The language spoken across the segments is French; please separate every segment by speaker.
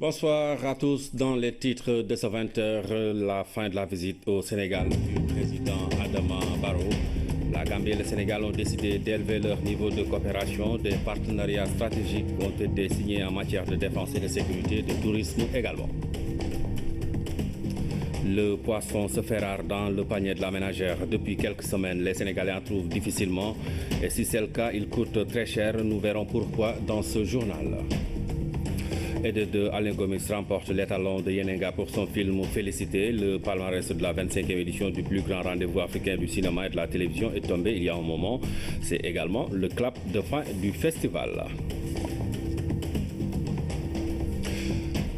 Speaker 1: Bonsoir à tous. Dans les titres de ce 20h, la fin de la visite au Sénégal du président Adama Barrow. La Gambie et le Sénégal ont décidé d'élever leur niveau de coopération. Des partenariats stratégiques ont été signés en matière de défense et de sécurité, de tourisme également. Le poisson se fait rare dans le panier de la ménagère. Depuis quelques semaines, les Sénégalais en trouvent difficilement. Et si c'est le cas, il coûte très cher. Nous verrons pourquoi dans ce journal. Et de Alain Gomis remporte l'étalon de Yenenga pour son film Félicité. Le palmarès de la 25e édition du plus grand rendez-vous africain du cinéma et de la télévision est tombé il y a un moment. C'est également le clap de fin du festival.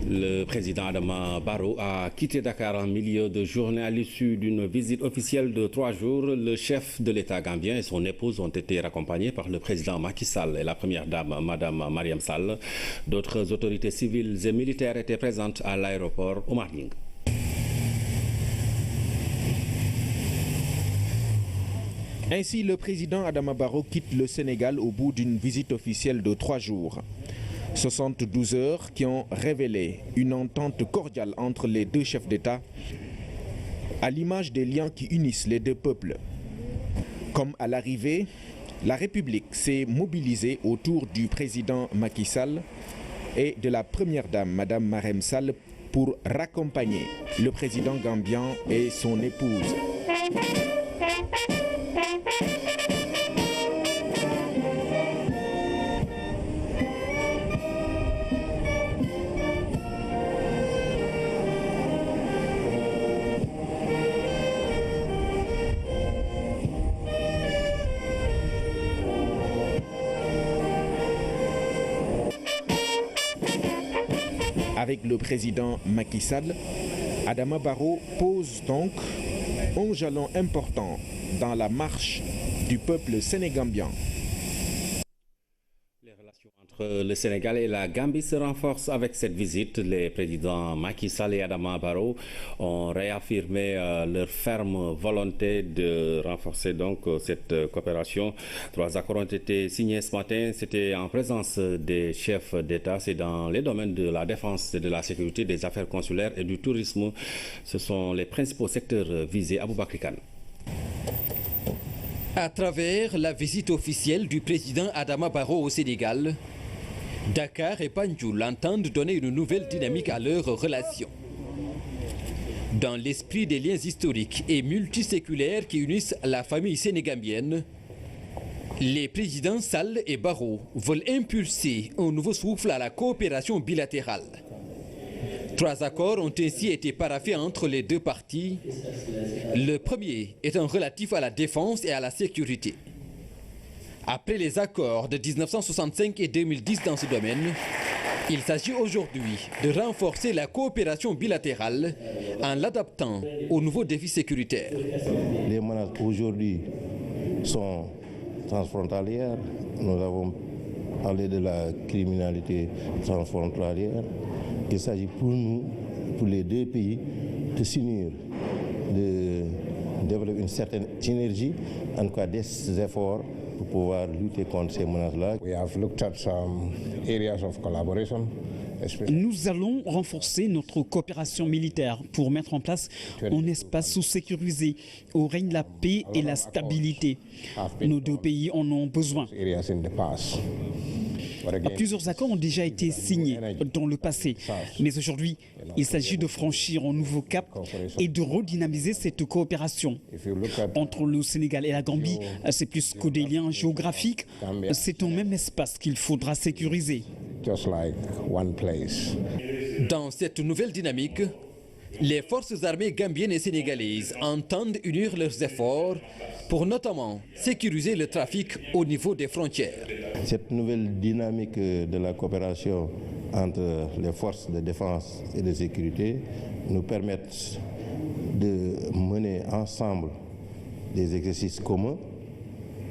Speaker 1: Le président Adama Barrow a quitté Dakar en milieu de journée à l'issue d'une visite officielle de 3 jours. Le chef de l'État gambien et son épouse ont été raccompagnés par le président Macky Sall et la première dame, Madame Mariam Sall. D'autres autorités civiles et militaires étaient présentes à l'aéroport Oumar Nying.
Speaker 2: Ainsi, le président Adama Barrow quitte le Sénégal au bout d'une visite officielle de 3 jours. 72 heures qui ont révélé une entente cordiale entre les deux chefs d'État, à l'image des liens qui unissent les deux peuples. Comme à l'arrivée, la République s'est mobilisée autour du président Macky Sall et de la première dame, Madame Mariam Sall, pour raccompagner le président gambien et son épouse. Avec le président Macky Sall, Adama Barrow pose donc un jalon important dans la marche du peuple sénégambien.
Speaker 1: Les relations entre le Sénégal et la Gambie se renforcent avec cette visite. Les présidents Macky Sall et Adama Barrow ont réaffirmé leur ferme volonté de renforcer donc cette coopération. 3 accords ont été signés ce matin. C'était en présence des chefs d'État. C'est dans les domaines de la défense et de la sécurité, des affaires consulaires et du tourisme. Ce sont les principaux secteurs visés. Aboubakry Kane.
Speaker 3: À travers la visite officielle du président Adama Barrow au Sénégal, Dakar et Banjul entendent donner une nouvelle dynamique à leurs relations. Dans l'esprit des liens historiques et multiséculaires qui unissent la famille sénégambienne, les présidents Sall et Barrow veulent impulser un nouveau souffle à la coopération bilatérale. 3 accords ont ainsi été paraphés entre les deux parties. Le premier étant relatif à la défense et à la sécurité. Après les accords de 1965 et 2010 dans ce domaine, il s'agit aujourd'hui de renforcer la coopération bilatérale en l'adaptant aux nouveaux défis sécuritaires.
Speaker 4: Les menaces aujourd'hui sont transfrontalières. Nous avons parlé de la criminalité transfrontalière. Il s'agit pour nous, pour les deux pays, de s'unir, de développer une certaine synergie, en tout cas des efforts pour pouvoir lutter contre ces menaces-là.
Speaker 5: Nous allons renforcer notre coopération militaire pour mettre en place un espace sécurisé où règne la paix et la stabilité. Nos deux pays en ont besoin. Plusieurs accords ont déjà été signés dans le passé, mais aujourd'hui, il s'agit de franchir un nouveau cap et de redynamiser cette coopération. Entre le Sénégal et la Gambie, c'est plus que des liens géographiques, c'est un même espace qu'il faudra sécuriser.
Speaker 3: Dans cette nouvelle dynamique, les forces armées gambiennes et sénégalaises entendent unir leurs efforts pour notamment sécuriser le trafic au niveau des frontières.
Speaker 4: Cette nouvelle dynamique de la coopération entre les forces de défense et de sécurité nous permettent de mener ensemble des exercices communs,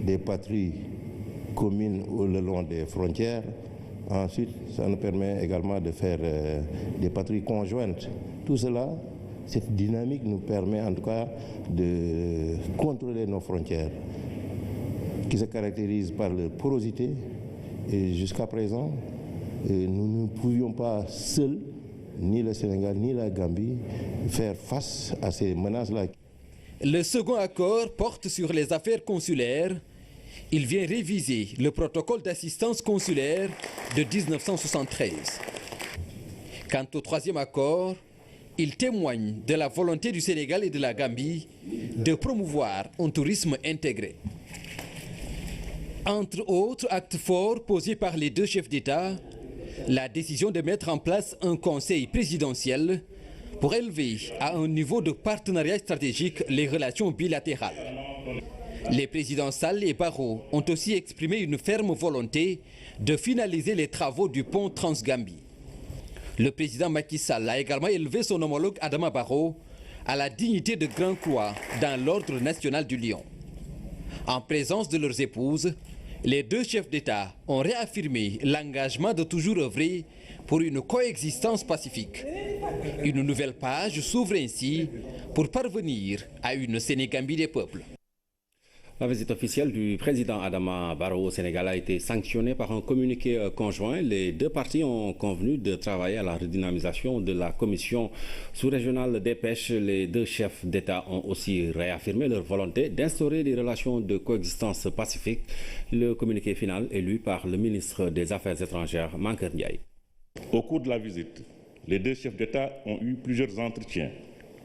Speaker 4: des patrouilles communes le long des frontières. Ensuite, ça nous permet également de faire des patrouilles conjointes. Tout cela, cette dynamique nous permet en tout cas de contrôler nos frontières, qui se caractérisent par leur porosité. Et jusqu'à présent, nous ne pouvions pas seuls ni le Sénégal ni la Gambie faire face à ces menaces-là.
Speaker 3: Le second accord porte sur les affaires consulaires. Il vient réviser le protocole d'assistance consulaire de 1973. Quant au troisième accord, il témoigne de la volonté du Sénégal et de la Gambie de promouvoir un tourisme intégré. Entre autres actes forts posés par les deux chefs d'État, la décision de mettre en place un conseil présidentiel pour élever à un niveau de partenariat stratégique les relations bilatérales. Les présidents Sall et Barrow ont aussi exprimé une ferme volonté de finaliser les travaux du pont Trans-Gambie. Le président Macky Sall a également élevé son homologue Adama Barrow à la dignité de Grand Croix dans l'Ordre national du Lion. En présence de leurs épouses, les deux chefs d'État ont réaffirmé l'engagement de toujours œuvrer pour une coexistence pacifique. Une nouvelle page s'ouvre ainsi pour parvenir à une Sénégambie des peuples.
Speaker 1: La visite officielle du président Adama Barrow au Sénégal a été sanctionnée par un communiqué conjoint. Les deux parties ont convenu de travailler à la redynamisation de la commission sous-régionale des pêches. Les deux chefs d'État ont aussi réaffirmé leur volonté d'instaurer des relations de coexistence pacifique. Le communiqué final est lu par le ministre des Affaires étrangères, Mankeur Ndiaye.
Speaker 6: Au cours de la visite, les deux chefs d'État ont eu plusieurs entretiens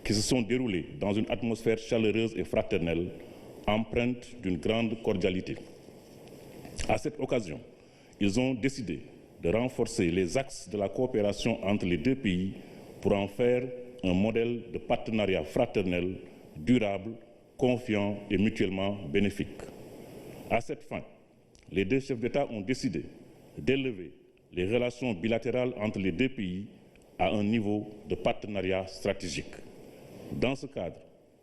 Speaker 6: qui se sont déroulés dans une atmosphère chaleureuse et fraternelle, empreinte d'une grande cordialité. À cette occasion, ils ont décidé de renforcer les axes de la coopération entre les deux pays pour en faire un modèle de partenariat fraternel, durable, confiant et mutuellement bénéfique. À cette fin, les deux chefs d'État ont décidé d'élever les relations bilatérales entre les deux pays à un niveau de partenariat stratégique. Dans ce cadre,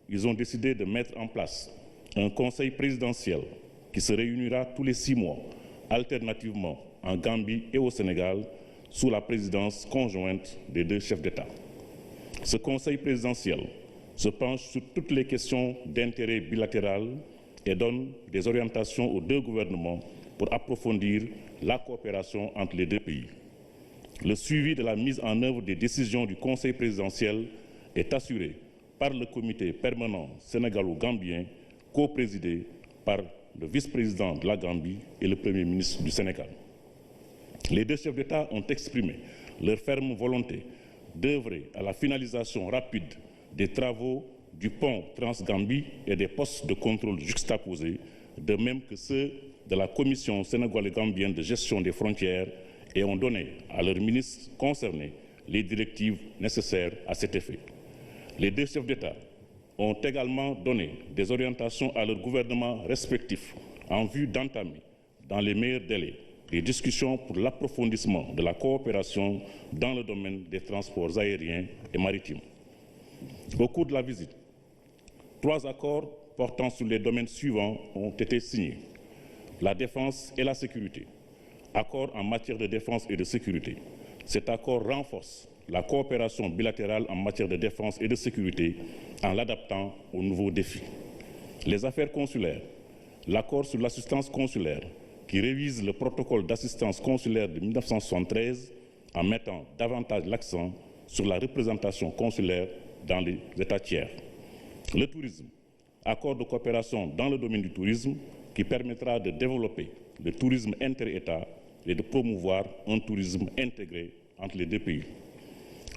Speaker 6: ils ont décidé de mettre en place un conseil présidentiel qui se réunira tous les 6 mois, alternativement en Gambie et au Sénégal, sous la présidence conjointe des deux chefs d'État. Ce conseil présidentiel se penche sur toutes les questions d'intérêt bilatéral et donne des orientations aux deux gouvernements pour approfondir la coopération entre les deux pays. Le suivi de la mise en œuvre des décisions du conseil présidentiel est assuré par le comité permanent sénégalo-gambien, co-présidé par le vice-président de la Gambie et le Premier ministre du Sénégal. Les deux chefs d'État ont exprimé leur ferme volonté d'œuvrer à la finalisation rapide des travaux du pont Trans-Gambie et des postes de contrôle juxtaposés, de même que ceux de la Commission sénégalo-gambienne de gestion des frontières, et ont donné à leurs ministres concernés les directives nécessaires à cet effet. Les deux chefs d'État ont également donné des orientations à leurs gouvernements respectifs en vue d'entamer, dans les meilleurs délais, des discussions pour l'approfondissement de la coopération dans le domaine des transports aériens et maritimes. Au cours de la visite, 3 accords portant sur les domaines suivants ont été signés. La défense et la sécurité. Accord en matière de défense et de sécurité. Cet accord renforce la coopération bilatérale en matière de défense et de sécurité en l'adaptant aux nouveaux défis. Les affaires consulaires, l'accord sur l'assistance consulaire qui révise le protocole d'assistance consulaire de 1973 en mettant davantage l'accent sur la représentation consulaire dans les États tiers. Le tourisme, accord de coopération dans le domaine du tourisme qui permettra de développer le tourisme inter-État et de promouvoir un tourisme intégré entre les deux pays.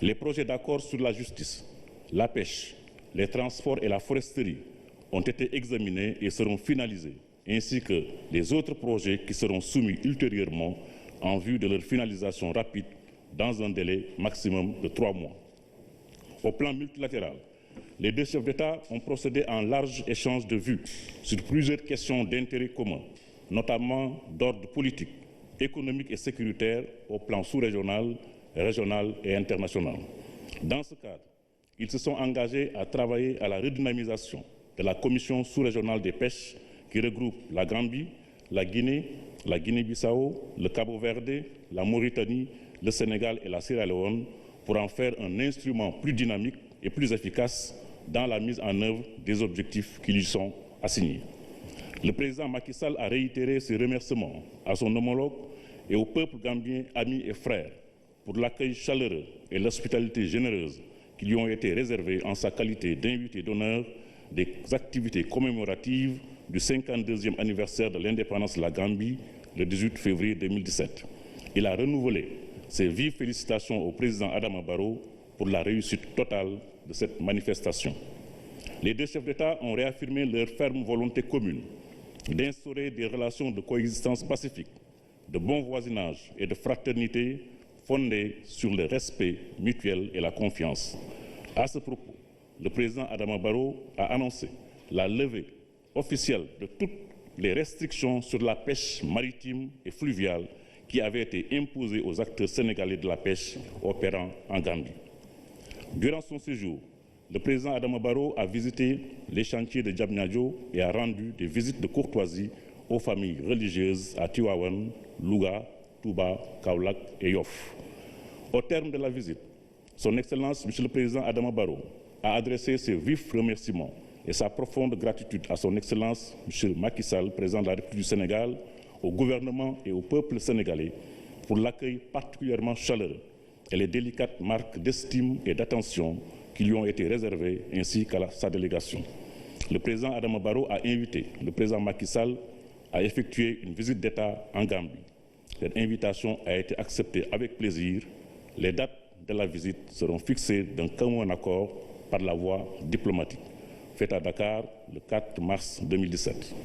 Speaker 6: Les projets d'accord sur la justice, la pêche, les transports et la foresterie ont été examinés et seront finalisés, ainsi que les autres projets qui seront soumis ultérieurement en vue de leur finalisation rapide dans un délai maximum de 3 mois. Au plan multilatéral, les deux chefs d'État ont procédé à un large échange de vues sur plusieurs questions d'intérêt commun, notamment d'ordre politique, économique et sécuritaire au plan sous-régional, régional et international. Dans ce cadre, ils se sont engagés à travailler à la redynamisation de la commission sous-régionale des pêches qui regroupe la Gambie, la Guinée-Bissau, le Cabo-Verde, la Mauritanie, le Sénégal et la Sierra Leone pour en faire un instrument plus dynamique et plus efficace dans la mise en œuvre des objectifs qui lui sont assignés. Le président Macky Sall a réitéré ses remerciements à son homologue et au peuple gambien, amis et frères, pour l'accueil chaleureux et l'hospitalité généreuse qui lui ont été réservés en sa qualité d'invité d'honneur des activités commémoratives du 52e anniversaire de l'indépendance de la Gambie le 18 février 2017. Il a renouvelé ses vives félicitations au président Adama Barrow pour la réussite totale de cette manifestation. Les deux chefs d'État ont réaffirmé leur ferme volonté commune d'instaurer des relations de coexistence pacifique, de bon voisinage et de fraternité fondées sur le respect mutuel et la confiance. À ce propos, le président Adama Barrow a annoncé la levée officielle de toutes les restrictions sur la pêche maritime et fluviale qui avaient été imposées aux acteurs sénégalais de la pêche opérant en Gambie. Durant son séjour, le président Adama Barrow a visité les chantiers de Diamniadio et a rendu des visites de courtoisie aux familles religieuses à Tivaouane, Louga, Touba, Kaolack et Yoff. Au terme de la visite, son Excellence, Monsieur le Président Adama Barrow, a adressé ses vifs remerciements et sa profonde gratitude à son Excellence, M. Macky Sall, Président de la République du Sénégal, au gouvernement et au peuple sénégalais pour l'accueil particulièrement chaleureux et les délicates marques d'estime et d'attention qui lui ont été réservées, ainsi qu'à sa délégation. Le président Adama Barrow a invité le président Macky Sall à effectuer une visite d'État en Gambie. Cette invitation a été acceptée avec plaisir. Les dates de la visite seront fixées d'un commun accord par la voie diplomatique. Fait à Dakar le 4 mars 2017.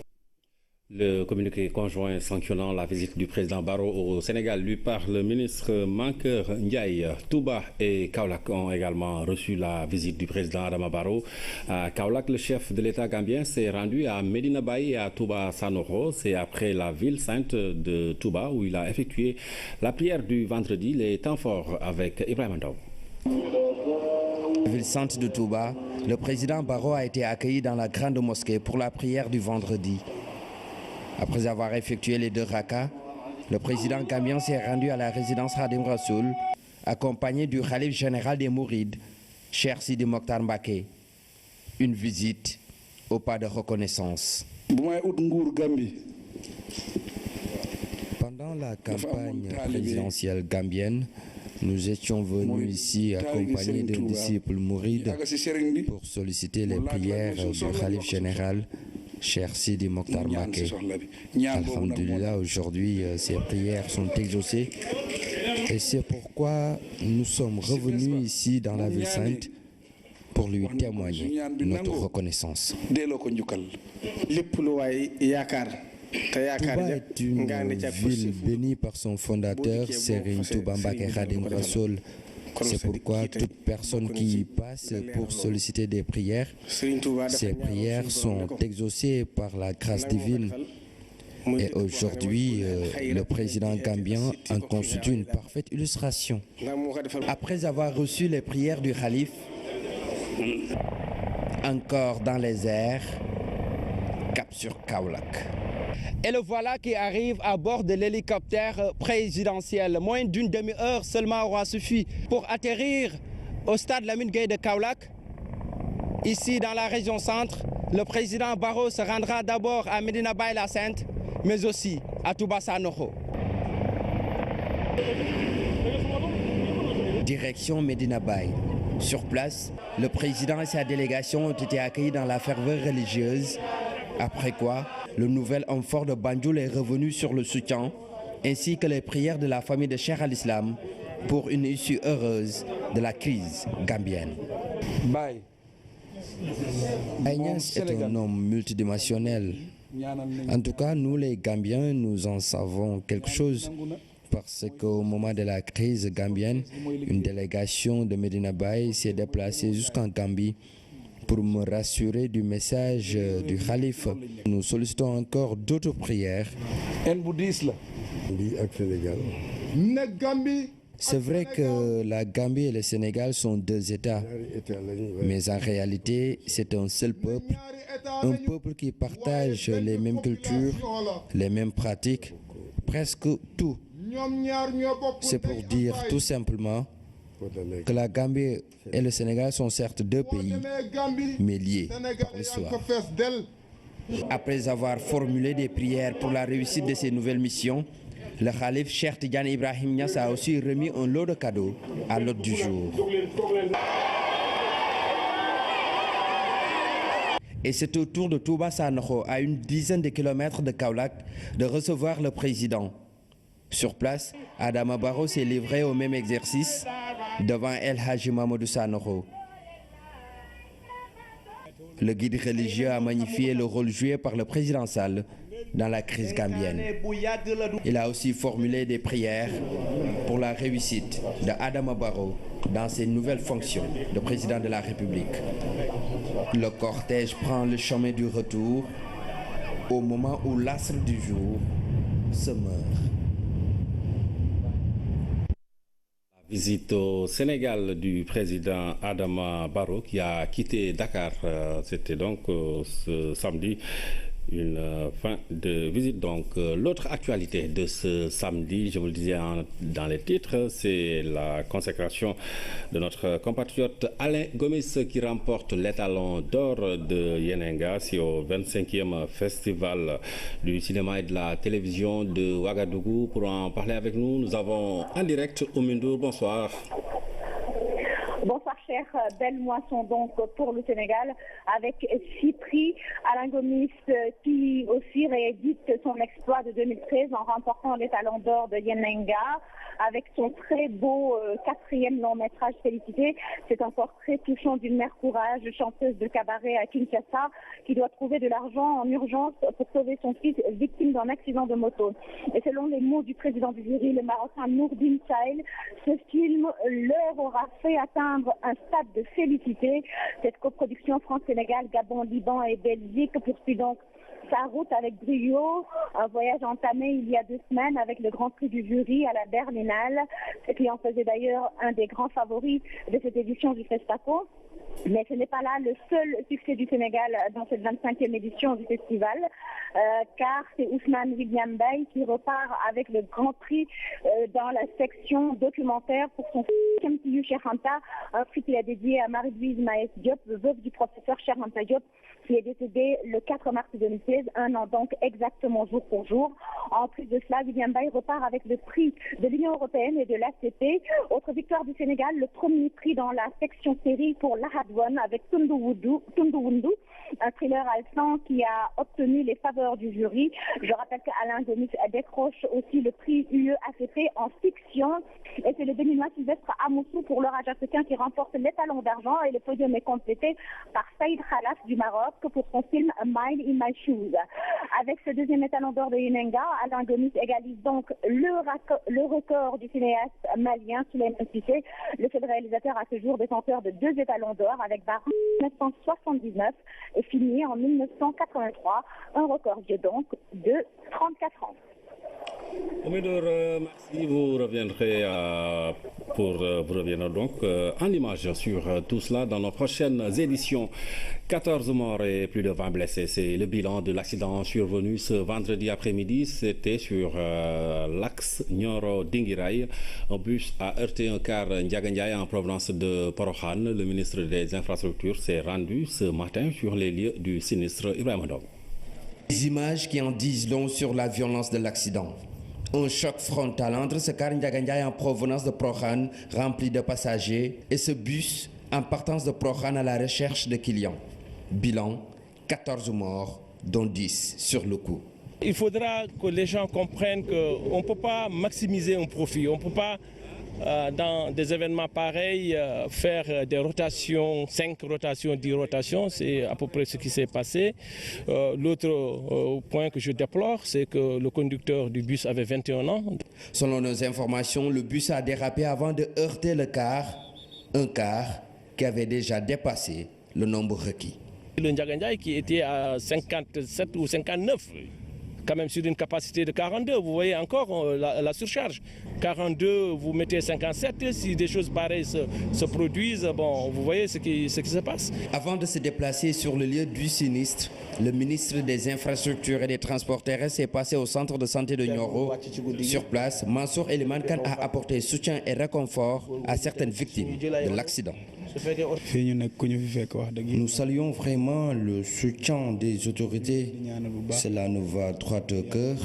Speaker 1: Le communiqué conjoint sanctionnant la visite du président Barrow au Sénégal lui par le ministre Mankeur Ndiaye. Touba et Kaolack ont également reçu la visite du président Adama Barrow. À Kaolack, le chef de l'État gambien s'est rendu à Medina Baye et à Touba Sanokho. C'est après la ville sainte de Touba où il a effectué la prière du vendredi, les temps forts avec Ibrahim Ndaw.
Speaker 7: Ville sainte de Touba, le président Barrow a été accueilli dans la grande mosquée pour la prière du vendredi. Après avoir effectué les 2 rakas, le président gambien s'est rendu à la résidence Khadim Rassoul, accompagné du khalife général des Mourides, Cheikh Sidi Mokhtar Mbacké. Une visite au pas de reconnaissance. Pendant la campagne présidentielle gambienne, nous étions venus ici accompagnés d'un disciple mouride pour solliciter les prières du khalife général Cheikh Sidi Mokhtar Mbacké. Alhamdulillah, aujourd'hui, ces prières sont exaucées et c'est pourquoi nous sommes revenus ici dans la ville sainte pour lui témoigner notre reconnaissance. Touba est une ville bénie par son fondateur, Serigne Touba Mbacké Khadim Rassoul. C'est pourquoi toute personne qui y passe pour solliciter des prières, ces prières sont exaucées par la grâce divine. Et aujourd'hui, le président gambien en constitue une parfaite illustration. Après avoir reçu les prières du khalife, encore dans les airs, cap sur Kaolack. Et le voilà qui arrive à bord de l'hélicoptère présidentiel. Moins d'une demi-heure seulement aura suffi pour atterrir au stade Lamine Gueye de Kaolack. Ici, dans la région centre, le président Barrow se rendra d'abord à Medina Baye la Sainte, mais aussi à Touba Sanokho. Direction Medina Baye. Sur place, le président et sa délégation ont été accueillis dans la ferveur religieuse. Après quoi, le nouvel homme fort de Banjul est revenu sur le soutien, ainsi que les prières de la famille de Cheikh al-Islam pour une issue heureuse de la crise gambienne. Agnès est un homme multidimensionnel. En tout cas, nous les Gambiens, nous en savons quelque chose. Parce qu'au moment de la crise gambienne, une délégation de Medina Baye s'est déplacée jusqu'en Gambie pour me rassurer du message du khalife. Nous sollicitons encore d'autres prières. C'est vrai que la Gambie et le Sénégal sont 2 États, mais en réalité, c'est un seul peuple. Un peuple qui partage les mêmes cultures, les mêmes pratiques, presque tout. C'est pour dire tout simplement que la Gambie et le Sénégal sont certes 2 pays, mais liés par l'histoire. Après avoir formulé des prières pour la réussite de ces nouvelles missions, Le Khalif Cheikh Tidiane Ibrahim Niass a aussi remis un lot de cadeaux à l'hôte du jour. Et c'est au tour de Touba Sanokho, à une dizaine de kilomètres de Kaolack, de recevoir le président. Sur place, Adama Barrow s'est livré au même exercice devant El Hadji Mamadou Sanokho. Le guide religieux a magnifié le rôle joué par le président Sall dans la crise gambienne. Il a aussi formulé des prières pour la réussite de Adama Barrow dans ses nouvelles fonctions de président de la République. Le cortège prend le chemin du retour au moment où l'astre du jour se meurt.
Speaker 1: Visite au Sénégal du président Adama Barrow qui a quitté Dakar. C'était donc ce samedi. Une fin de visite. Donc, l'autre actualité de ce samedi, je vous le disais dans les titres, c'est la consécration de notre compatriote Alain Gomis qui remporte l'étalon d'or de Yenenga. C'est au 25e festival du cinéma et de la télévision de Ouagadougou. Pour en parler avec nous, nous avons en direct Oumindour. Bonsoir.
Speaker 8: Bonsoir cher, belle moisson donc pour le Sénégal avec 6 prix. Alain Gomis qui aussi réédite son exploit de 2013 en remportant l'étalon d'or de Yenenga avec son très beau 4e long métrage Félicité. C'est un portrait touchant d'une mère courage, chanteuse de cabaret à Kinshasa qui doit trouver de l'argent en urgence pour sauver son fils victime d'un accident de moto. Et selon les mots du président du jury, le Marocain Nourdine Saïl, ce film leur aura fait atteindre un stade de félicité. Cette coproduction France-Sénégal, Gabon, Liban et Belgique poursuit donc sa route avec brio, un voyage entamé il y a 2 semaines avec le Grand Prix du jury à la Berlinale, ce qui en faisait d'ailleurs un des grands favoris de cette édition du Festaco. Mais ce n'est pas là le seul succès du Sénégal dans cette 25e édition du festival, car c'est Ousmane William Bay qui repart avec le Grand Prix dans la section documentaire pour son film Cheikh Anta, un prix qu'il a dédié à Marie-Louise Maes Diop, veuve du professeur Cheikh Anta Diop, qui est décédé le 4 mars 2016, un an donc exactement jour pour jour. En plus de cela, William Bay repart avec le prix de l'Union européenne et de l'ACP. Autre victoire du Sénégal, le premier prix dans la section série pour l'Ahadouane avec Tundu Wundu, un thriller alsant qui a obtenu les faveurs du jury. Je rappelle qu'Alain Gomis décroche aussi le prix UE ACP en fiction. Et c'est le Béninois Sylvestre Amoussou pour l'orage africain qui remporte l'étalon d'argent et le podium est complété par Saïd Khalas du Maroc pour son film Mine in My Shoes. Avec ce 2e étalon d'or de Yenenga, Alain Gomis égalise donc le record du cinéaste malien Souleymane Cissé, le seul réalisateur à ce jour détenteur de 2 étalons d'or avec barre 1979 et fini en 1983, un record vieux donc de 34 ans.
Speaker 1: Oumindour, merci. Vous reviendrez donc en image sur tout cela dans nos prochaines éditions. 14 morts et plus de 20 blessés. C'est le bilan de l'accident survenu ce vendredi après-midi. C'était sur l'axe Nioro-Dinguiraye. Un bus a heurté un car Ndiagandiaye en provenance de Porokhane. Le ministre des Infrastructures s'est rendu ce matin sur les lieux du sinistre. Ibrahim Dom.
Speaker 7: Des images qui en disent long sur la violence de l'accident. Un choc frontal entre ce car Ndiagandiaye en provenance de Porokhane rempli de passagers et ce bus en partance de Porokhane à la recherche de clients. Bilan, 14 morts, dont 10 sur le coup.
Speaker 9: Il faudra que les gens comprennent qu'on ne peut pas maximiser un profit. On ne peut pas, dans des événements pareils, faire des rotations, 5 rotations, 10 rotations. C'est à peu près ce qui s'est passé. L'autre point que je déplore, c'est que le conducteur du bus avait 21 ans.
Speaker 7: Selon nos informations, le bus a dérapé avant de heurter le car, un car qui avait déjà dépassé le nombre requis.
Speaker 9: Le Ndiagandiaye qui était à 57 ou 59, quand même sur une capacité de 42, vous voyez encore la surcharge. 42, vous mettez 57, si des choses pareilles se produisent, bon, vous voyez ce qui se passe.
Speaker 7: Avant de se déplacer sur le lieu du sinistre, le ministre des Infrastructures et des Transports terrestres est passé au centre de santé de Nioro. Sur place, Mansour Eliman Khan a apporté soutien et réconfort à certaines victimes de l'accident. Nous saluons vraiment le soutien des autorités. Cela nous va droit au cœur,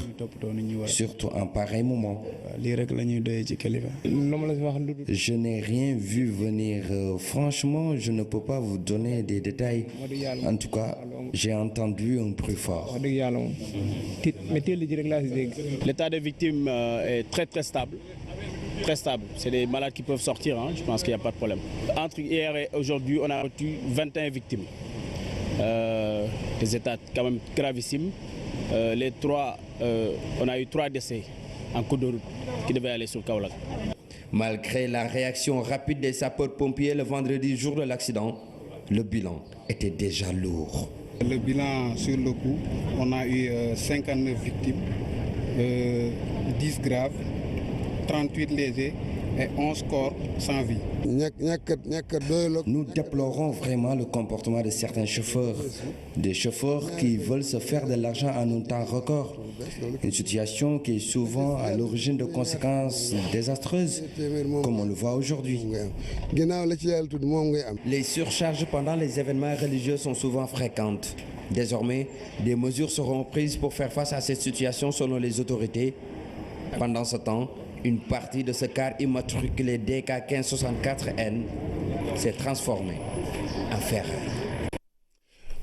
Speaker 7: surtout en pareil moment. Je n'ai rien vu venir. Franchement, je ne peux pas vous donner des détails. En tout cas, j'ai entendu un bruit fort.
Speaker 10: L'état des victimes est très stable. Très stable. C'est des malades qui peuvent sortir, hein. Je pense qu'il n'y a pas de problème. Entre hier et aujourd'hui, on a reçu 21 victimes. Des états quand même gravissimes. On a eu 3 décès en cours de route qui devaient aller sur Kaolack.
Speaker 7: Malgré la réaction rapide des sapeurs-pompiers le vendredi jour de l'accident, le bilan était déjà lourd.
Speaker 11: Le bilan sur le coup, on a eu 59 victimes, 10 graves, 38 légers et 11 corps sans vie.
Speaker 7: Nous déplorons vraiment le comportement de certains chauffeurs, des chauffeurs qui veulent se faire de l'argent en un temps record. Une situation qui est souvent à l'origine de conséquences désastreuses, comme on le voit aujourd'hui. Les surcharges pendant les événements religieux sont souvent fréquentes. Désormais, des mesures seront prises pour faire face à cette situation selon les autorités. Pendant ce temps, une partie de ce car immatriculé DK 1564N s'est transformée en ferraille.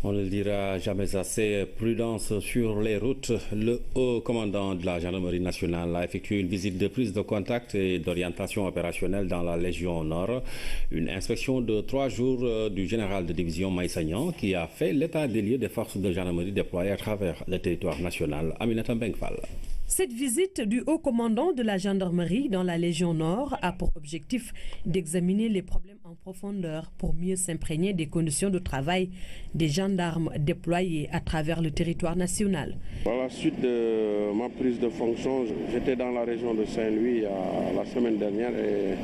Speaker 1: On ne le dira jamais assez, prudence sur les routes. Le haut commandant de la gendarmerie nationale a effectué une visite de prise de contact et d'orientation opérationnelle dans la Légion Nord. Une inspection de 3 jours du général de division Maïsagnan qui a fait l'état des lieux des forces de gendarmerie déployées à travers le territoire national. Aminata Mbengfal.
Speaker 12: Cette visite du haut commandant de la gendarmerie dans la Légion Nord a pour objectif d'examiner les problèmes en profondeur pour mieux s'imprégner des conditions de travail des gendarmes déployés à travers le territoire national.
Speaker 13: À la suite de ma prise de fonction, j'étais dans la région de Saint-Louis la semaine dernière et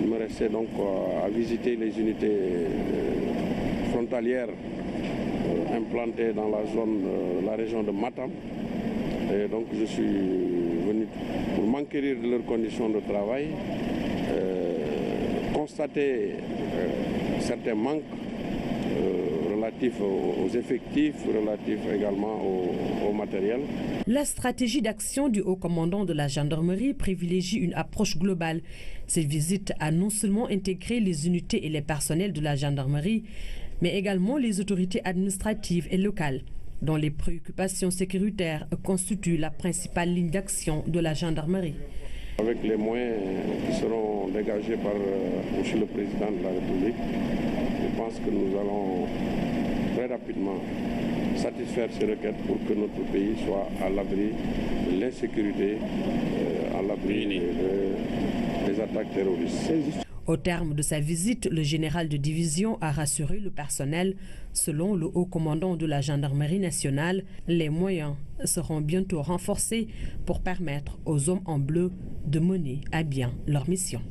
Speaker 13: il me restait donc à visiter les unités frontalières implantées dans la zone, la région de Matam. Et donc je suis venu pour m'enquérir de leurs conditions de travail, constater certains manques relatifs aux effectifs, relatifs également au matériel.
Speaker 12: La stratégie d'action du haut commandant de la gendarmerie privilégie une approche globale. Cette visite a non seulement intégré les unités et les personnels de la gendarmerie, mais également les autorités administratives et locales, dont les préoccupations sécuritaires constituent la principale ligne d'action de la gendarmerie.
Speaker 13: Avec les moyens qui seront dégagés par M. le Président de la République, je pense que nous allons très rapidement satisfaire ces requêtes pour que notre pays soit à l'abri de l'insécurité, à l'abri des attaques terroristes.
Speaker 12: Au terme de sa visite, le général de division a rassuré le personnel. Selon le haut commandant de la gendarmerie nationale, les moyens seront bientôt renforcés pour permettre aux hommes en bleu de mener à bien leur mission.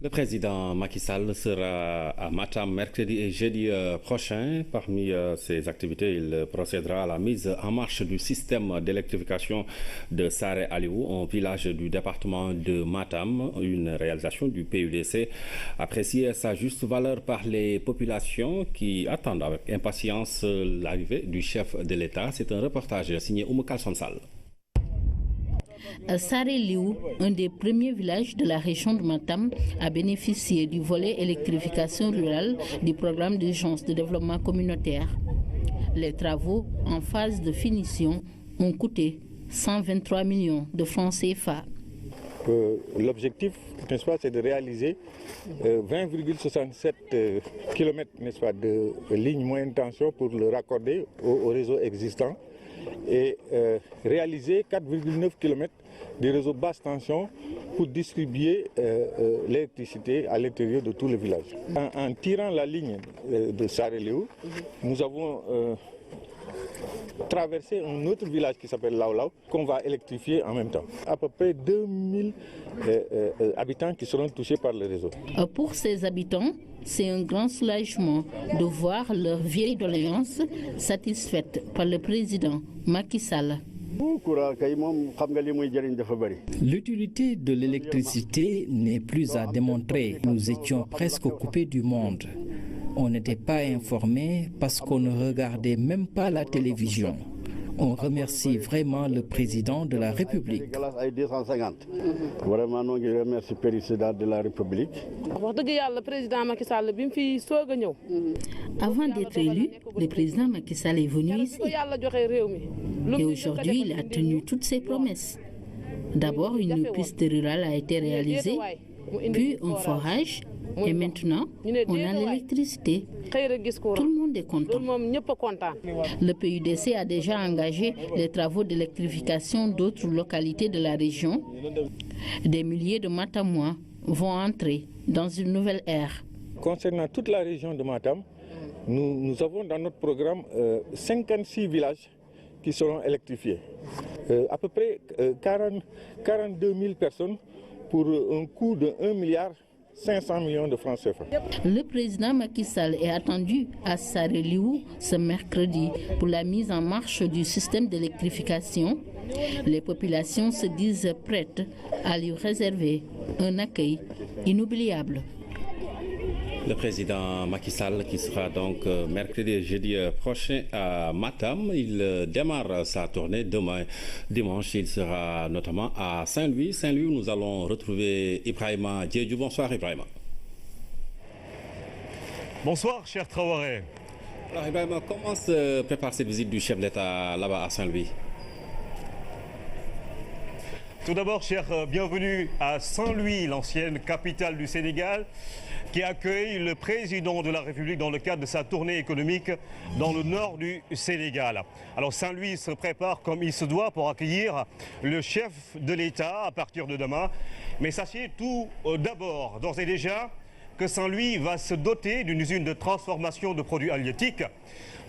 Speaker 1: Le président Macky Sall sera à Matam mercredi et jeudi prochain. Parmi ses activités, il procédera à la mise en marche du système d'électrification de Saré Aliou, un village du département de Matam, une réalisation du PUDC, appréciée à sa juste valeur par les populations qui attendent avec impatience l'arrivée du chef de l'État. C'est un reportage signé Oumou Sonsal.
Speaker 14: Saré Aliou, un des premiers villages de la région de Matam, a bénéficié du volet électrification rurale du programme d'urgence de développement communautaire. Les travaux en phase de finition ont coûté 123 millions de francs CFA.
Speaker 15: L'objectif, n'est-ce pas, c'est de réaliser 20,67 km, n'est-ce pas, de ligne moyenne tension pour le raccorder au réseau existant et réaliser 4,9 km de réseau basse tension pour distribuer l'électricité à l'intérieur de tout le village. En tirant la ligne de Saré Aliou, nous avons traversé un autre village qui s'appelle Laolau, qu'on va électrifier en même temps. À peu près 2000 habitants qui seront touchés par le réseau.
Speaker 14: Pour ces habitants, c'est un grand soulagement de voir leur vieille doléance satisfaite par le président Macky Sall.
Speaker 16: L'utilité de l'électricité n'est plus à démontrer. Nous étions presque coupés du monde. On n'était pas informés parce qu'on ne regardait même pas la télévision. On remercie vraiment le président de la République.
Speaker 17: Vraiment, nous remercions le président de la République.
Speaker 14: Avant d'être élu, le président Macky Sall est venu ici. Et aujourd'hui, il a tenu toutes ses promesses. D'abord, une piste rurale a été réalisée, puis un forage. Et maintenant, on a l'électricité. Tout le monde est content. Le PUDC a déjà engagé les travaux d'électrification d'autres localités de la région. Des milliers de Matamois vont entrer dans une nouvelle ère.
Speaker 15: Concernant toute la région de Matam, nous avons dans notre programme 56 villages qui seront électrifiés. À peu près 42 000 personnes pour un coût de 1,5 milliard de francs CFA.
Speaker 14: Le président Macky Sall est attendu à Sareliou ce mercredi pour la mise en marche du système d'électrification. Les populations se disent prêtes à lui réserver un accueil inoubliable.
Speaker 1: Le président Macky Sall qui sera donc mercredi et jeudi prochain à Matam. Il démarre sa tournée demain. Dimanche, il sera notamment à Saint-Louis. Saint-Louis, nous allons retrouver Ibrahima Diédhiou. Bonsoir Ibrahima.
Speaker 18: Bonsoir cher Traoré.
Speaker 1: Alors Ibrahima, comment se prépare cette visite du chef d'État là-bas à Saint-Louis?
Speaker 18: Tout d'abord, cher, bienvenue à Saint-Louis, l'ancienne capitale du Sénégal, qui accueille le président de la République dans le cadre de sa tournée économique dans le nord du Sénégal. Alors Saint-Louis se prépare comme il se doit pour accueillir le chef de l'État à partir de demain. Mais sachez tout d'abord, d'ores et déjà, que Saint-Louis va se doter d'une usine de transformation de produits halieutiques,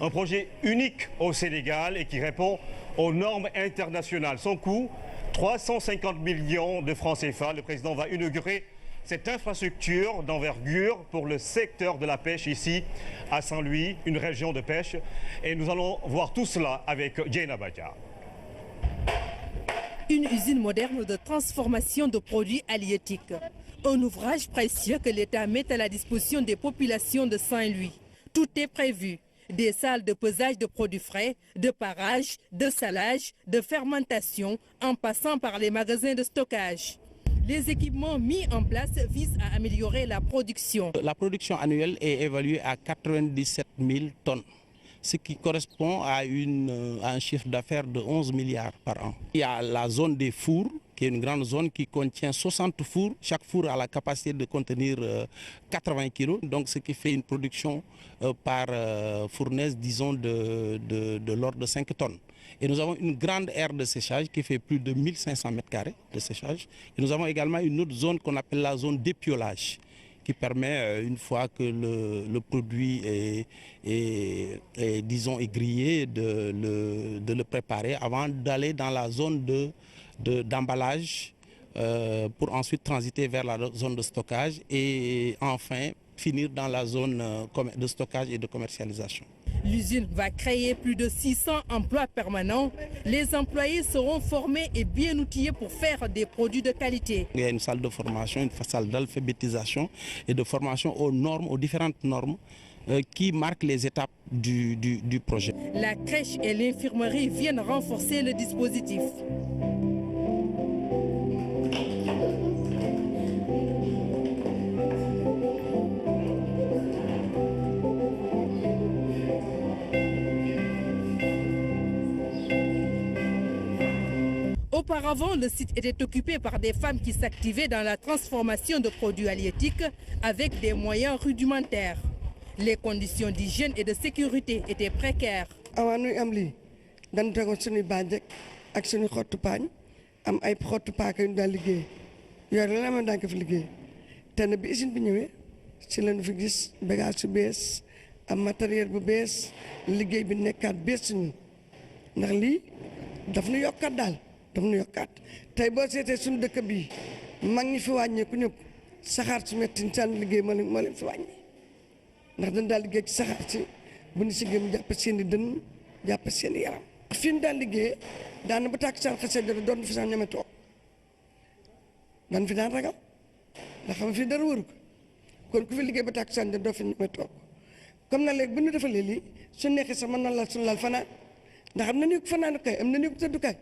Speaker 18: un projet unique au Sénégal et qui répond aux normes internationales. Son coût, 350 millions de francs CFA. Le président va inaugurer cette infrastructure d'envergure pour le secteur de la pêche ici à Saint-Louis, une région de pêche. Et nous allons voir tout cela avec Dieyna Badja.
Speaker 19: Une usine moderne de transformation de produits halieutiques. Un ouvrage précieux que l'État met à la disposition des populations de Saint-Louis. Tout est prévu. Des salles de pesage de produits frais, de parage, de salage, de fermentation, en passant par les magasins de stockage. Les équipements mis en place visent à améliorer la production.
Speaker 10: La production annuelle est évaluée à 97 000 tonnes, ce qui correspond à un chiffre d'affaires de 11 milliards par an. Il y a la zone des fours, qui est une grande zone qui contient 60 fours. Chaque four a la capacité de contenir 80 kg, donc ce qui fait une production par fournaise, disons, de l'ordre de 5 tonnes. Et nous avons une grande aire de séchage qui fait plus de 1500 m² de séchage. Et nous avons également une autre zone qu'on appelle la zone d'épiolage, qui permet, une fois que le produit est grillé, de le préparer avant d'aller dans la zone d'emballage pour ensuite transiter vers la zone de stockage et enfin finir dans la zone de stockage et de commercialisation.
Speaker 19: L'usine va créer plus de 600 emplois permanents. Les employés seront formés et bien outillés pour faire des produits de qualité.
Speaker 10: Il y a une salle de formation, une salle d'alphabétisation et de formation aux normes, aux différentes normes qui marquent les étapes du projet.
Speaker 19: La crèche et l'infirmerie viennent renforcer le dispositif. Auparavant, le site était occupé par des femmes qui s'activaient dans la transformation de produits halieutiques avec des moyens rudimentaires. Les conditions d'hygiène et de sécurité étaient précaires.
Speaker 20: daf nu yokkaat tey boo seetee suñu dëkk bi mag ñi fi wàññeeku ñëpp saxaar su metti seen liggéey moo leen fi wàññi ndax dañ daal liggéey ci saxaar si bu ñu si gëm jàpp seen i dënn jàpp seen i yaram fi ñu daan liggéey daan ba tàkkusaan xasee dara doon fi sax ñeme toog daan fi daan ragal ndax xam fi dara wëru ko kon ku fi liggéey ba tàkkusaan dara doo fi ñeme toog comme na léegi bu ñu defalee lii su neexee sax mën na la suñu laal fanaan ndax am na ñu ko fanaanukaay am na ñu ko tëddukaay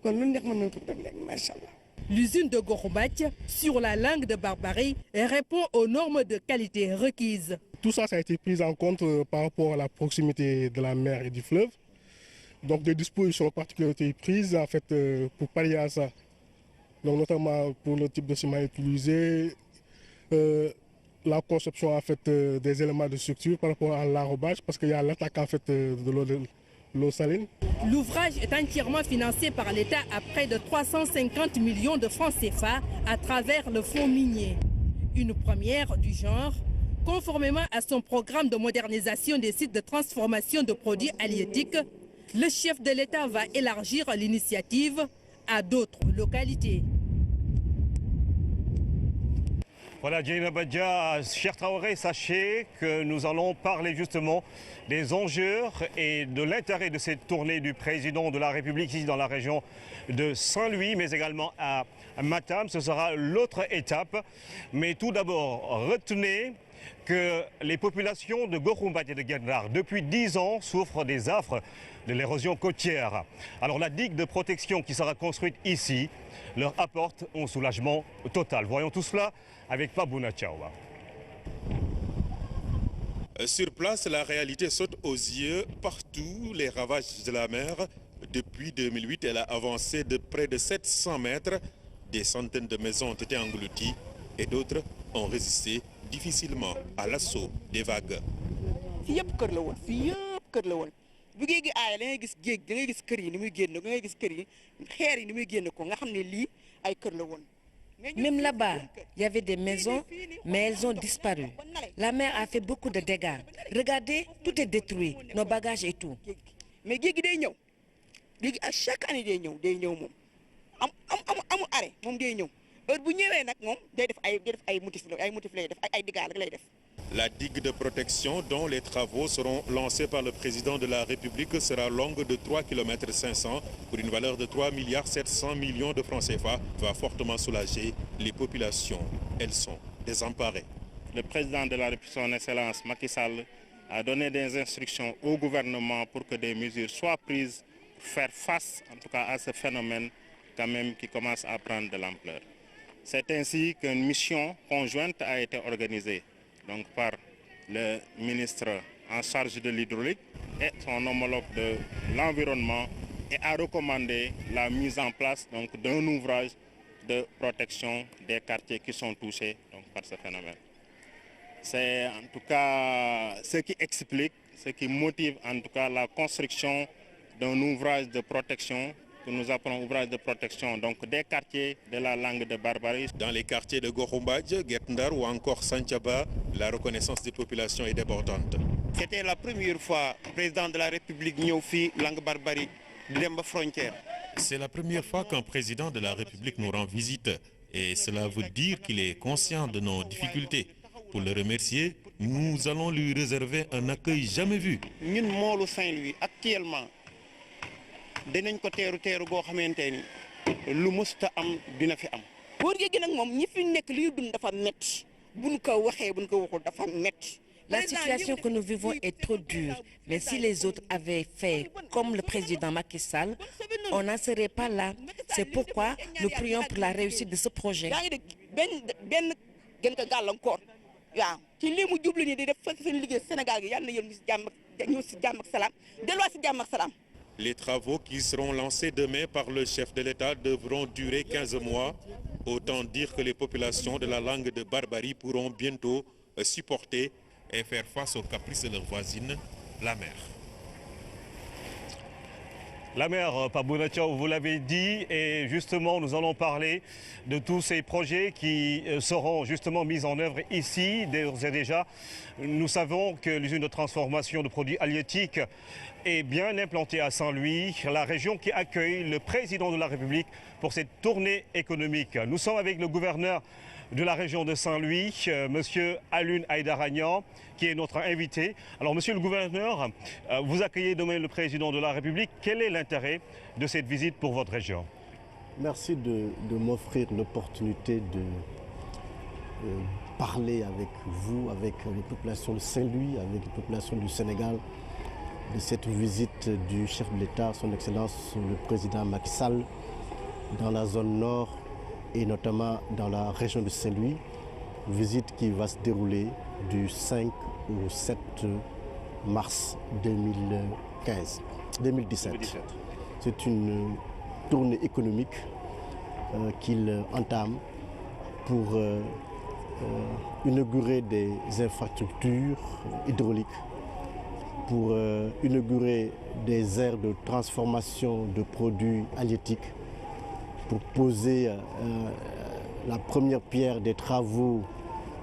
Speaker 20: kon lu neex mën nañu ko def léegi macha allah.
Speaker 19: L'usine de Goroumbach, sur la langue de Barbarie, répond aux normes de qualité requises.
Speaker 21: Tout ça, ça a été pris en compte par rapport à la proximité de la mer et du fleuve. Donc des dispositions particulières ont été prises en fait, pour pallier à ça. Donc, notamment pour le type de ciment utilisé, la conception en fait, des éléments de structure par rapport à l'enrobage, parce qu'il y a l'attaque en fait, de l'eau saline.
Speaker 19: L'ouvrage est entièrement financé par l'État à près de 350 millions de francs CFA à travers le fonds minier. Une première du genre, conformément à son programme de modernisation des sites de transformation de produits halieutiques, le chef de l'État va élargir l'initiative à d'autres localités.
Speaker 18: Voilà, Djeina Badja, cher Traoré, sachez que nous allons parler justement des enjeux et de l'intérêt de cette tournée du président de la République ici dans la région de Saint-Louis, mais également à Matam. Ce sera l'autre étape. Mais tout d'abord, retenez que les populations de Goroumbach et de Guet-Ndar, depuis 10 ans, souffrent des affres de l'érosion côtière. Alors la digue de protection qui sera construite ici leur apporte un soulagement total. Voyons tout cela avec Pabouna Tchaoua.
Speaker 22: Sur place, la réalité saute aux yeux. Partout, les ravages de la mer. Depuis 2008, elle a avancé de près de 700 mètres. Des centaines de maisons ont été englouties et d'autres ont résisté difficilement à l'assaut des vagues.
Speaker 23: bu géej gi aaya da ngay gis géej da ngay gis kër yi ni muy génn da ngay gis kër yi xeer yi ni muy génn ko nga xam ne lii ay kër la woon.
Speaker 24: Même là-bas, il y avait des maisons, mais elles ont disparu. La mer a fait beaucoup de dégâts. Regardez, tout est détruit, nos bagages et tout.
Speaker 23: Mais géej gi day ñëw léegi à chaque année day ñëw moom amul arrêt moom day ñëw heure bu ñëwee nag moom day def ay motif lay def ay dégâts rek lay def.
Speaker 22: La digue de protection dont les travaux seront lancés par le président de la République sera longue de 3,5 km pour une valeur de 3,7 milliards de francs CFA, va fortement soulager les populations. Elles sont désemparées.
Speaker 25: Le président de la République, son Excellence Macky Sall, a donné des instructions au gouvernement pour que des mesures soient prises pour faire face en tout cas à ce phénomène quand même qui commence à prendre de l'ampleur. C'est ainsi qu'une mission conjointe a été organisée donc par le ministre en charge de l'hydraulique et son homologue de l'environnement et a recommandé la mise en place d'un ouvrage de protection des quartiers qui sont touchés donc, par ce phénomène. C'est en tout cas ce qui explique, ce qui motive en tout cas la construction d'un ouvrage de protection que nous appelons ouvrage de protection donc des quartiers de la langue de Barbarie.
Speaker 22: Dans les quartiers de Goroumbach, Guet-Ndar ou encore Santhiaba, la reconnaissance des populations est débordante.
Speaker 23: C'était la première fois que le président de la République ñëw fii langue Barbarie di dem ba frontière.
Speaker 22: C'est la première fois qu'un président de la République nous rend visite et cela veut dire qu'il est conscient de nos difficultés. Pour le remercier, nous allons lui réserver un accueil jamais vu.
Speaker 23: Ñun moolu Saint-Louis actuellement dinañ ko teeru goo xamante ni lu mësta am dina fi am. Góor gi nag moom ñi fi nekk liy dund dafa métti buñ ko waxee buñ ko waxul dafa métti.
Speaker 24: La situation que nous vivons est trop dure, mais si les autres avaient fait comme le président Macky Sall, on n'en serait pas là. C'est pourquoi nous prions pour la réussite de ce projet.
Speaker 23: benn gën ko gàllankoor waaw ci lii mu jublu ni di def fa seen liggéey Sénégal gi yàlla na yéen si jàmm ak salaam delluwaat si jàmm ak salaam.
Speaker 22: Les travaux qui seront lancés demain par le chef de l'État devront durer 15 mois. Autant dire que les populations de la langue de Barbarie pourront bientôt supporter et faire face aux caprices de leur voisine, la mer.
Speaker 18: La mer, Pabouna Tchaoua, vous l'avez dit, et justement nous allons parler de tous ces projets qui seront justement mis en œuvre ici, d'ores et déjà. Nous savons que l'usine de transformation de produits halieutiques est bien implantée à Saint-Louis, la région qui accueille le président de la République pour cette tournée économique. Nous sommes avec le gouverneur de la région de Saint-Louis, Monsieur Alioune Aïdaragnan, qui est notre invité. Alors, Monsieur le gouverneur, vous accueillez demain le président de la République. Quel est l'intérêt de cette visite pour votre région?
Speaker 2: Merci de m'offrir l'opportunité de parler avec vous, avec les populations de Saint-Louis, avec les populations du Sénégal, de cette visite du chef de l'État, son Excellence le Président Macky Sall, dans la zone nord et notamment dans la région de Saint-Louis. Visite qui va se dérouler du 5 au 7 mars 2017. C'est une tournée économique qu'il entame pour inaugurer des infrastructures hydrauliques, pour inaugurer des aires de transformation de produits halieutiques, pour poser la première pierre des travaux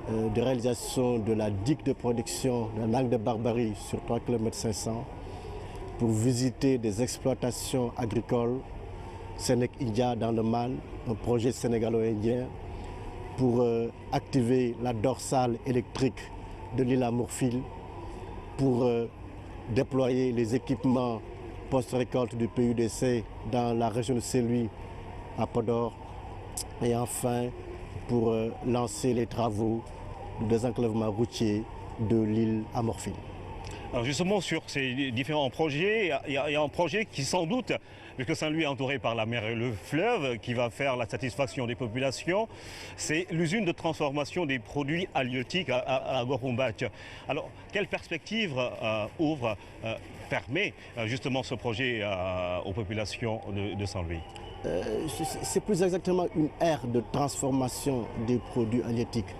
Speaker 2: de réalisation de la digue de production de la langue de Barbarie sur 3,5 km, pour visiter des exploitations agricoles, Sénèque India dans le Mal, un projet sénégalo-indien, pour activer la dorsale électrique de l'île à Morphil, pour déployer les équipements post-récolte du PUDC dans la région de Saint-Louis, à Podor, et enfin pour lancer les travaux de désenclavement routier de l'île à Morphil.
Speaker 18: Alors justement, sur ces différents projets, il y a un projet qui sans doute, puisque Saint-Louis est entouré par la mer et le fleuve, qui va faire la satisfaction des populations, c'est l'usine de transformation des produits halieutiques à Gorumbath. Alors, quelle perspective permet justement ce projet aux populations de Saint-Louis?
Speaker 2: C'est plus exactement une aire de transformation des produits halieutiques.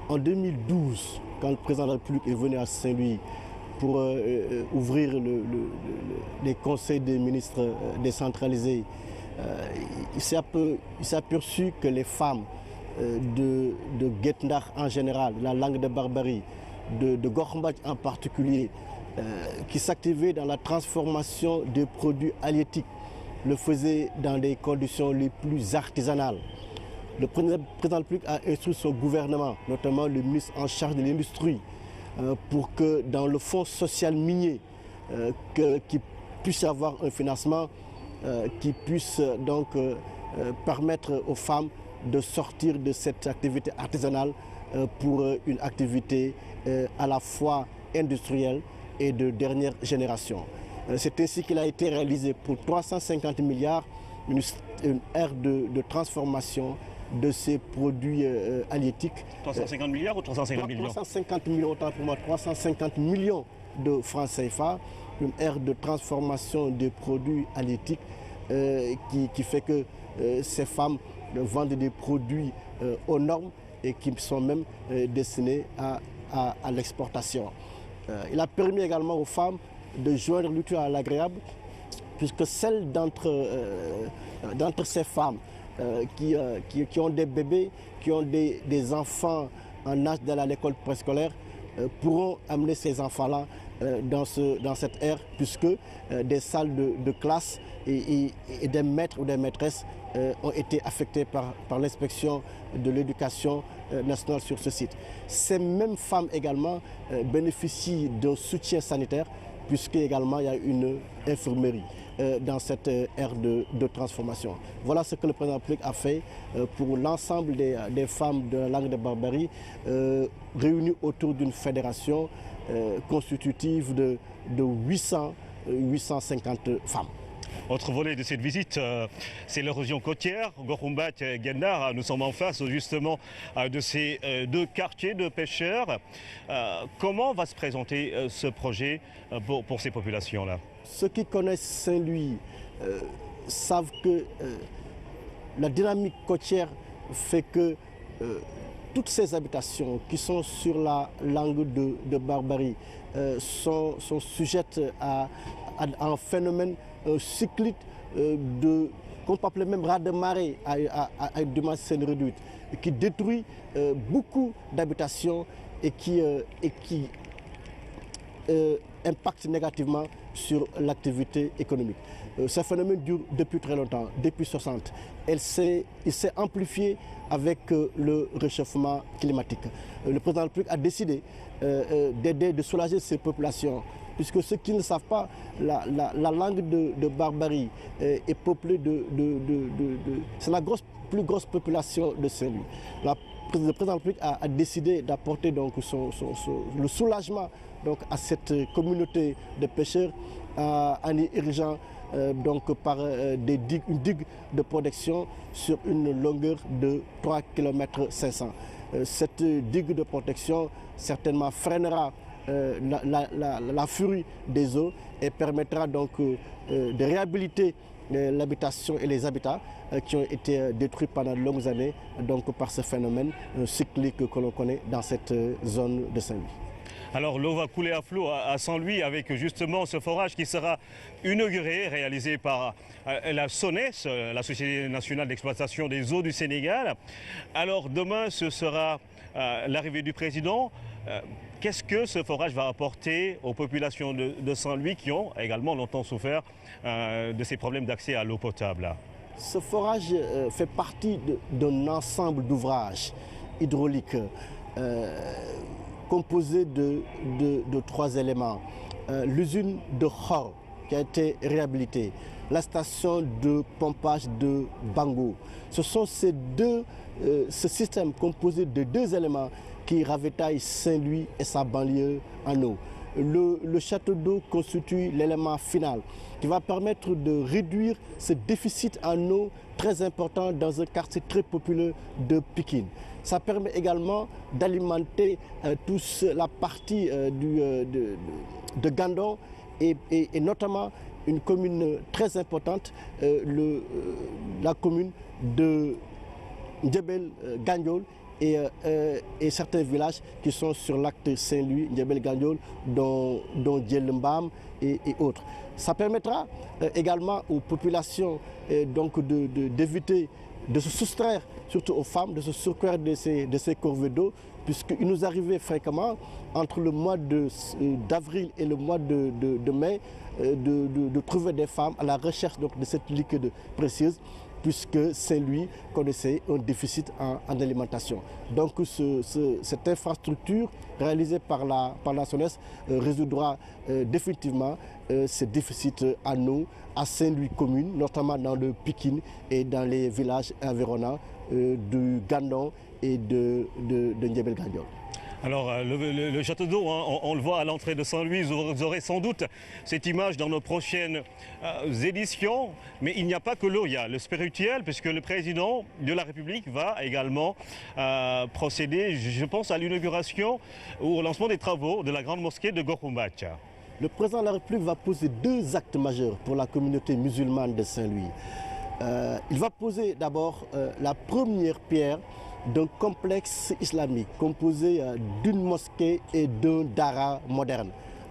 Speaker 2: En 2012, quand le président de la République est venu à Saint-Louis pour ouvrir les conseils des ministres décentralisés, il s'est aperçu que les femmes de Guet-Ndar en général, la langue de Barbarie, de Gorumbath en particulier, qui s'activaient dans la transformation des produits halieutiques, le faisaient dans des conditions les plus artisanales. Le président de la République a instruit son gouvernement, notamment le ministre en charge de l'industrie, pour que dans le fonds social minier, qu'il puisse y avoir un financement qui puisse donc permettre aux femmes de sortir de cette activité artisanale pour une activité à la fois industrielle et de dernière génération. C'est ainsi qu'il a été réalisé pour 350 milliards une aire de transformation de ces produits halieutiques.
Speaker 18: 350 milliards ou 350 millions?
Speaker 2: 350 millions, autant pour moi, 350 millions de francs CFA, une aire de transformation des produits halieutiques qui fait que ces femmes vendent des produits aux normes et qui sont même destinés à l'exportation. Il a permis également aux femmes de joindre l'utile à l'agréable, puisque celles d'entre ces femmes qui ont des bébés, qui ont des enfants en âge d'aller à l'école préscolaire, pourront amener ces enfants-là dans cette aire, puisque des salles de classe et des maîtres ou des maîtresses ont été affectés par l'inspection de l'éducation nationale sur ce site. Ces mêmes femmes également bénéficient d'un soutien sanitaire, puisque également il y a une infirmerie dans cette ère de transformation. Voilà ce que le président de la République a fait pour l'ensemble des femmes de la langue de Barbarie, réunies autour d'une fédération constitutive de 850 femmes.
Speaker 18: Autre volet de cette visite, c'est l'érosion côtière, Gorumbath et Guet-Ndar. Nous sommes en face justement de ces deux quartiers de pêcheurs. Comment va se présenter ce projet pour ces populations-là?
Speaker 2: Ceux qui connaissent Saint-Louis savent que la dynamique côtière fait que toutes ces habitations qui sont sur la langue de Barbarie sont sujettes à un phénomène cyclique qu'on peut appeler même raz de marée à une dimension réduite, qui détruit beaucoup d'habitations et qui impacte négativement sur l'activité économique. Ce phénomène dure depuis très longtemps, depuis 60. Il s'est amplifié avec le réchauffement climatique. Le président de la République a décidé d'aider, de soulager ces populations, puisque ceux qui ne savent pas, la langue de Barbarie est peuplée c'est la plus grosse population de Saint-Louis. Le président de la République a décidé d'apporter donc le soulagement donc, à cette communauté de pêcheurs en y érigeant donc par une digue de protection sur une longueur de 3,5 km. Cette digue de protection certainement freinera la furie des eaux et permettra donc de réhabiliter l'habitation et les habitats qui ont été détruits pendant de longues années donc, par ce phénomène cyclique que l'on connaît dans cette zone de Saint-Louis.
Speaker 18: Alors l'eau va couler à flot à Saint-Louis avec justement ce forage qui sera inauguré, réalisé par la SONES, la Société nationale d'exploitation des eaux du Sénégal. Alors demain ce sera l'arrivée du président. Qu'est-ce que ce forage va apporter aux populations de Saint-Louis qui ont également longtemps souffert de ces problèmes d'accès à l'eau potable?
Speaker 2: Ce forage fait partie d'un ensemble d'ouvrages hydrauliques composé de 3 éléments. L'usine de Khor qui a été réhabilitée, la station de pompage de Bango. Ce sont ce système composé de 2 éléments qui ravitaille Saint-Louis et sa banlieue en eau. Le château d'eau constitue l'élément final qui va permettre de réduire ce déficit en eau très important dans un quartier très populeux de Pikine. Ça permet également d'alimenter la partie de Gandon et notamment une commune très importante, la commune de Ndiébel Gandiol et certains villages qui sont sur l'acte Saint-Louis, Ndiébel Gandiol, dont Djelembam et autres. Ça permettra également aux populations d'éviter de se soustraire, surtout aux femmes, de se soustraire de ces corvées d'eau, puisqu'il nous arrivait fréquemment, entre le mois d'avril et le mois de mai, de trouver des femmes à la recherche donc, de cette liquide précieuse, puisque Saint-Louis connaissait un déficit en alimentation. Donc cette infrastructure réalisée par la SONES résoudra définitivement ce déficit en eau à Saint-Louis commune, notamment dans le Pikine et dans les villages environnants du Gandon et de Ndiébel Gandiol.
Speaker 18: Alors le château d'eau, hein, on le voit à l'entrée de Saint-Louis, vous aurez sans doute cette image dans nos prochaines éditions, mais il n'y a pas que l'eau, il y a le spirituel, puisque le président de la République va également procéder, je pense, à l'inauguration ou au lancement des travaux de la grande mosquée de Gokoumbath.
Speaker 2: Le président de la République va poser 2 actes majeurs pour la communauté musulmane de Saint-Louis. Il va poser d'abord la première pierre d'un complexe islamique composé d'une mosquée et d'un dara moderne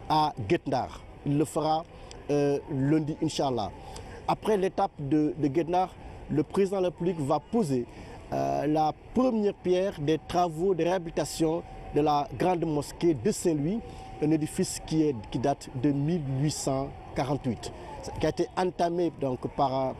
Speaker 2: à Guet-Ndar. Il le fera lundi, Inch'Allah. Après l'étape de Guet-Ndar, le président de la République va poser la première pierre des travaux de réhabilitation de la grande mosquée de Saint-Louis, un édifice qui date de 1848. Qui a été entamé donc, par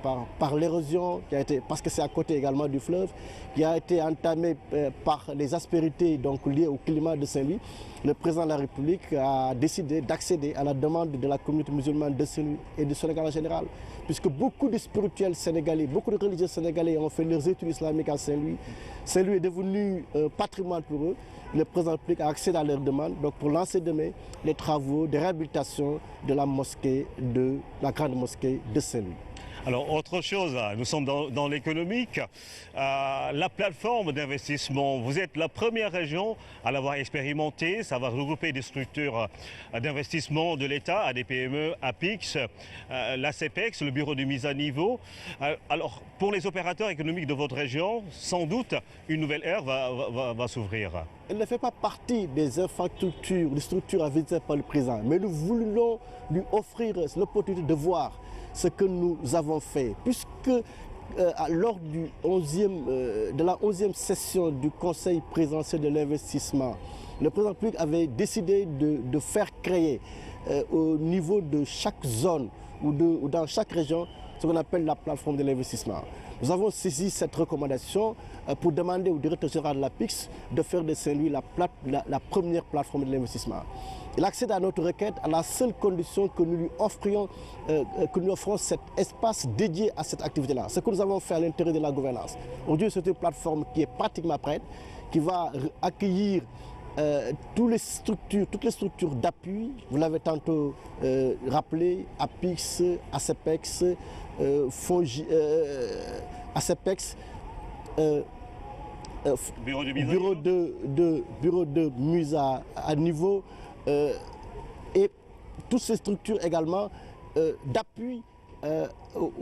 Speaker 2: l'érosion, parce que c'est à côté également du fleuve, qui a été entamé par les aspérités donc, liées au climat de Saint-Louis. Le président de la République a décidé d'accéder à la demande de la communauté musulmane de Saint-Louis et du Sénégal en général, puisque beaucoup de spirituels sénégalais, beaucoup de religieux sénégalais ont fait leurs études islamiques à Saint-Louis. Saint-Louis est devenu patrimoine pour eux. Le président de la République a accédé à leur demande donc pour lancer demain les travaux de réhabilitation de la grande mosquée de Saint-Louis.
Speaker 18: Alors autre chose, nous sommes dans l'économique, la plateforme d'investissement, vous êtes la première région à l'avoir expérimenté, ça va regrouper des structures d'investissement de l'État, à des PME, APIX, la CEPEX, le bureau de mise à niveau. Alors pour les opérateurs économiques de votre région, sans doute une nouvelle ère va s'ouvrir.
Speaker 2: Elle ne fait pas partie des infrastructures, des structures visitées par le président, mais nous voulons lui offrir l'opportunité de voir ce que nous avons fait, puisque lors de la 11e session du Conseil présidentiel de l'investissement, le président de la République avait décidé de faire créer au niveau de chaque zone ou dans chaque région ce qu'on appelle la plateforme de l'investissement. Nous avons saisi cette recommandation pour demander au directeur général de l'APIX de faire de Saint-Louis la première plateforme de l'investissement. Il accède à notre requête à la seule condition que nous lui offrons cet espace dédié à cette activité-là. Ce que nous avons fait à l'intérieur de la gouvernance. Aujourd'hui, c'est une plateforme qui est pratiquement prête, qui va accueillir toutes les structures d'appui. Vous l'avez tantôt rappelé, APIX, ACEPEX, ACEPEX, bureau de mise à niveau, et toutes ces structures également d'appui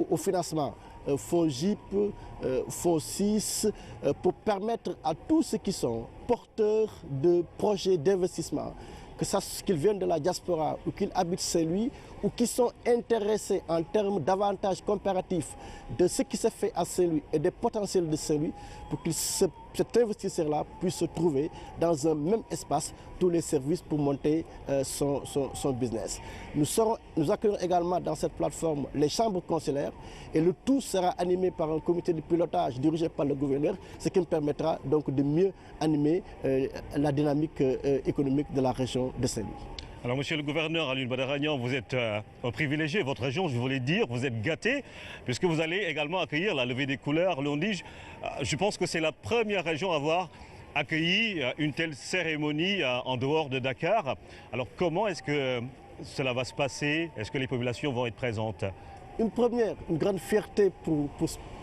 Speaker 2: au financement. Fonds GIP, Fonds 6, pour permettre à tous ceux qui sont porteurs de projets d'investissement, qu'ils viennent de la diaspora ou qu'ils habitent Saint-Louis, ou qui sont intéressés en termes d'avantages comparatifs de ce qui se fait à Saint-Louis et des potentiels de Saint-Louis, pour que cet investisseur-là puisse se trouver dans un même espace tous les services pour monter son business. Nous accueillons également dans cette plateforme les chambres consulaires, et le tout sera animé par un comité de pilotage dirigé par le gouverneur, ce qui nous permettra donc de mieux animer la dynamique économique de la région de Saint-Louis.
Speaker 18: Alors, monsieur le gouverneur Alioune Badara Niang, vous êtes un privilégié. Votre région, je voulais dire, vous êtes gâté, puisque vous allez également accueillir la levée des couleurs lundi. Je pense que c'est la première région à avoir accueilli une telle cérémonie en dehors de Dakar. Alors, comment est-ce que cela va se passer? Est-ce que les populations vont être présentes?
Speaker 2: Une première, une grande fierté pour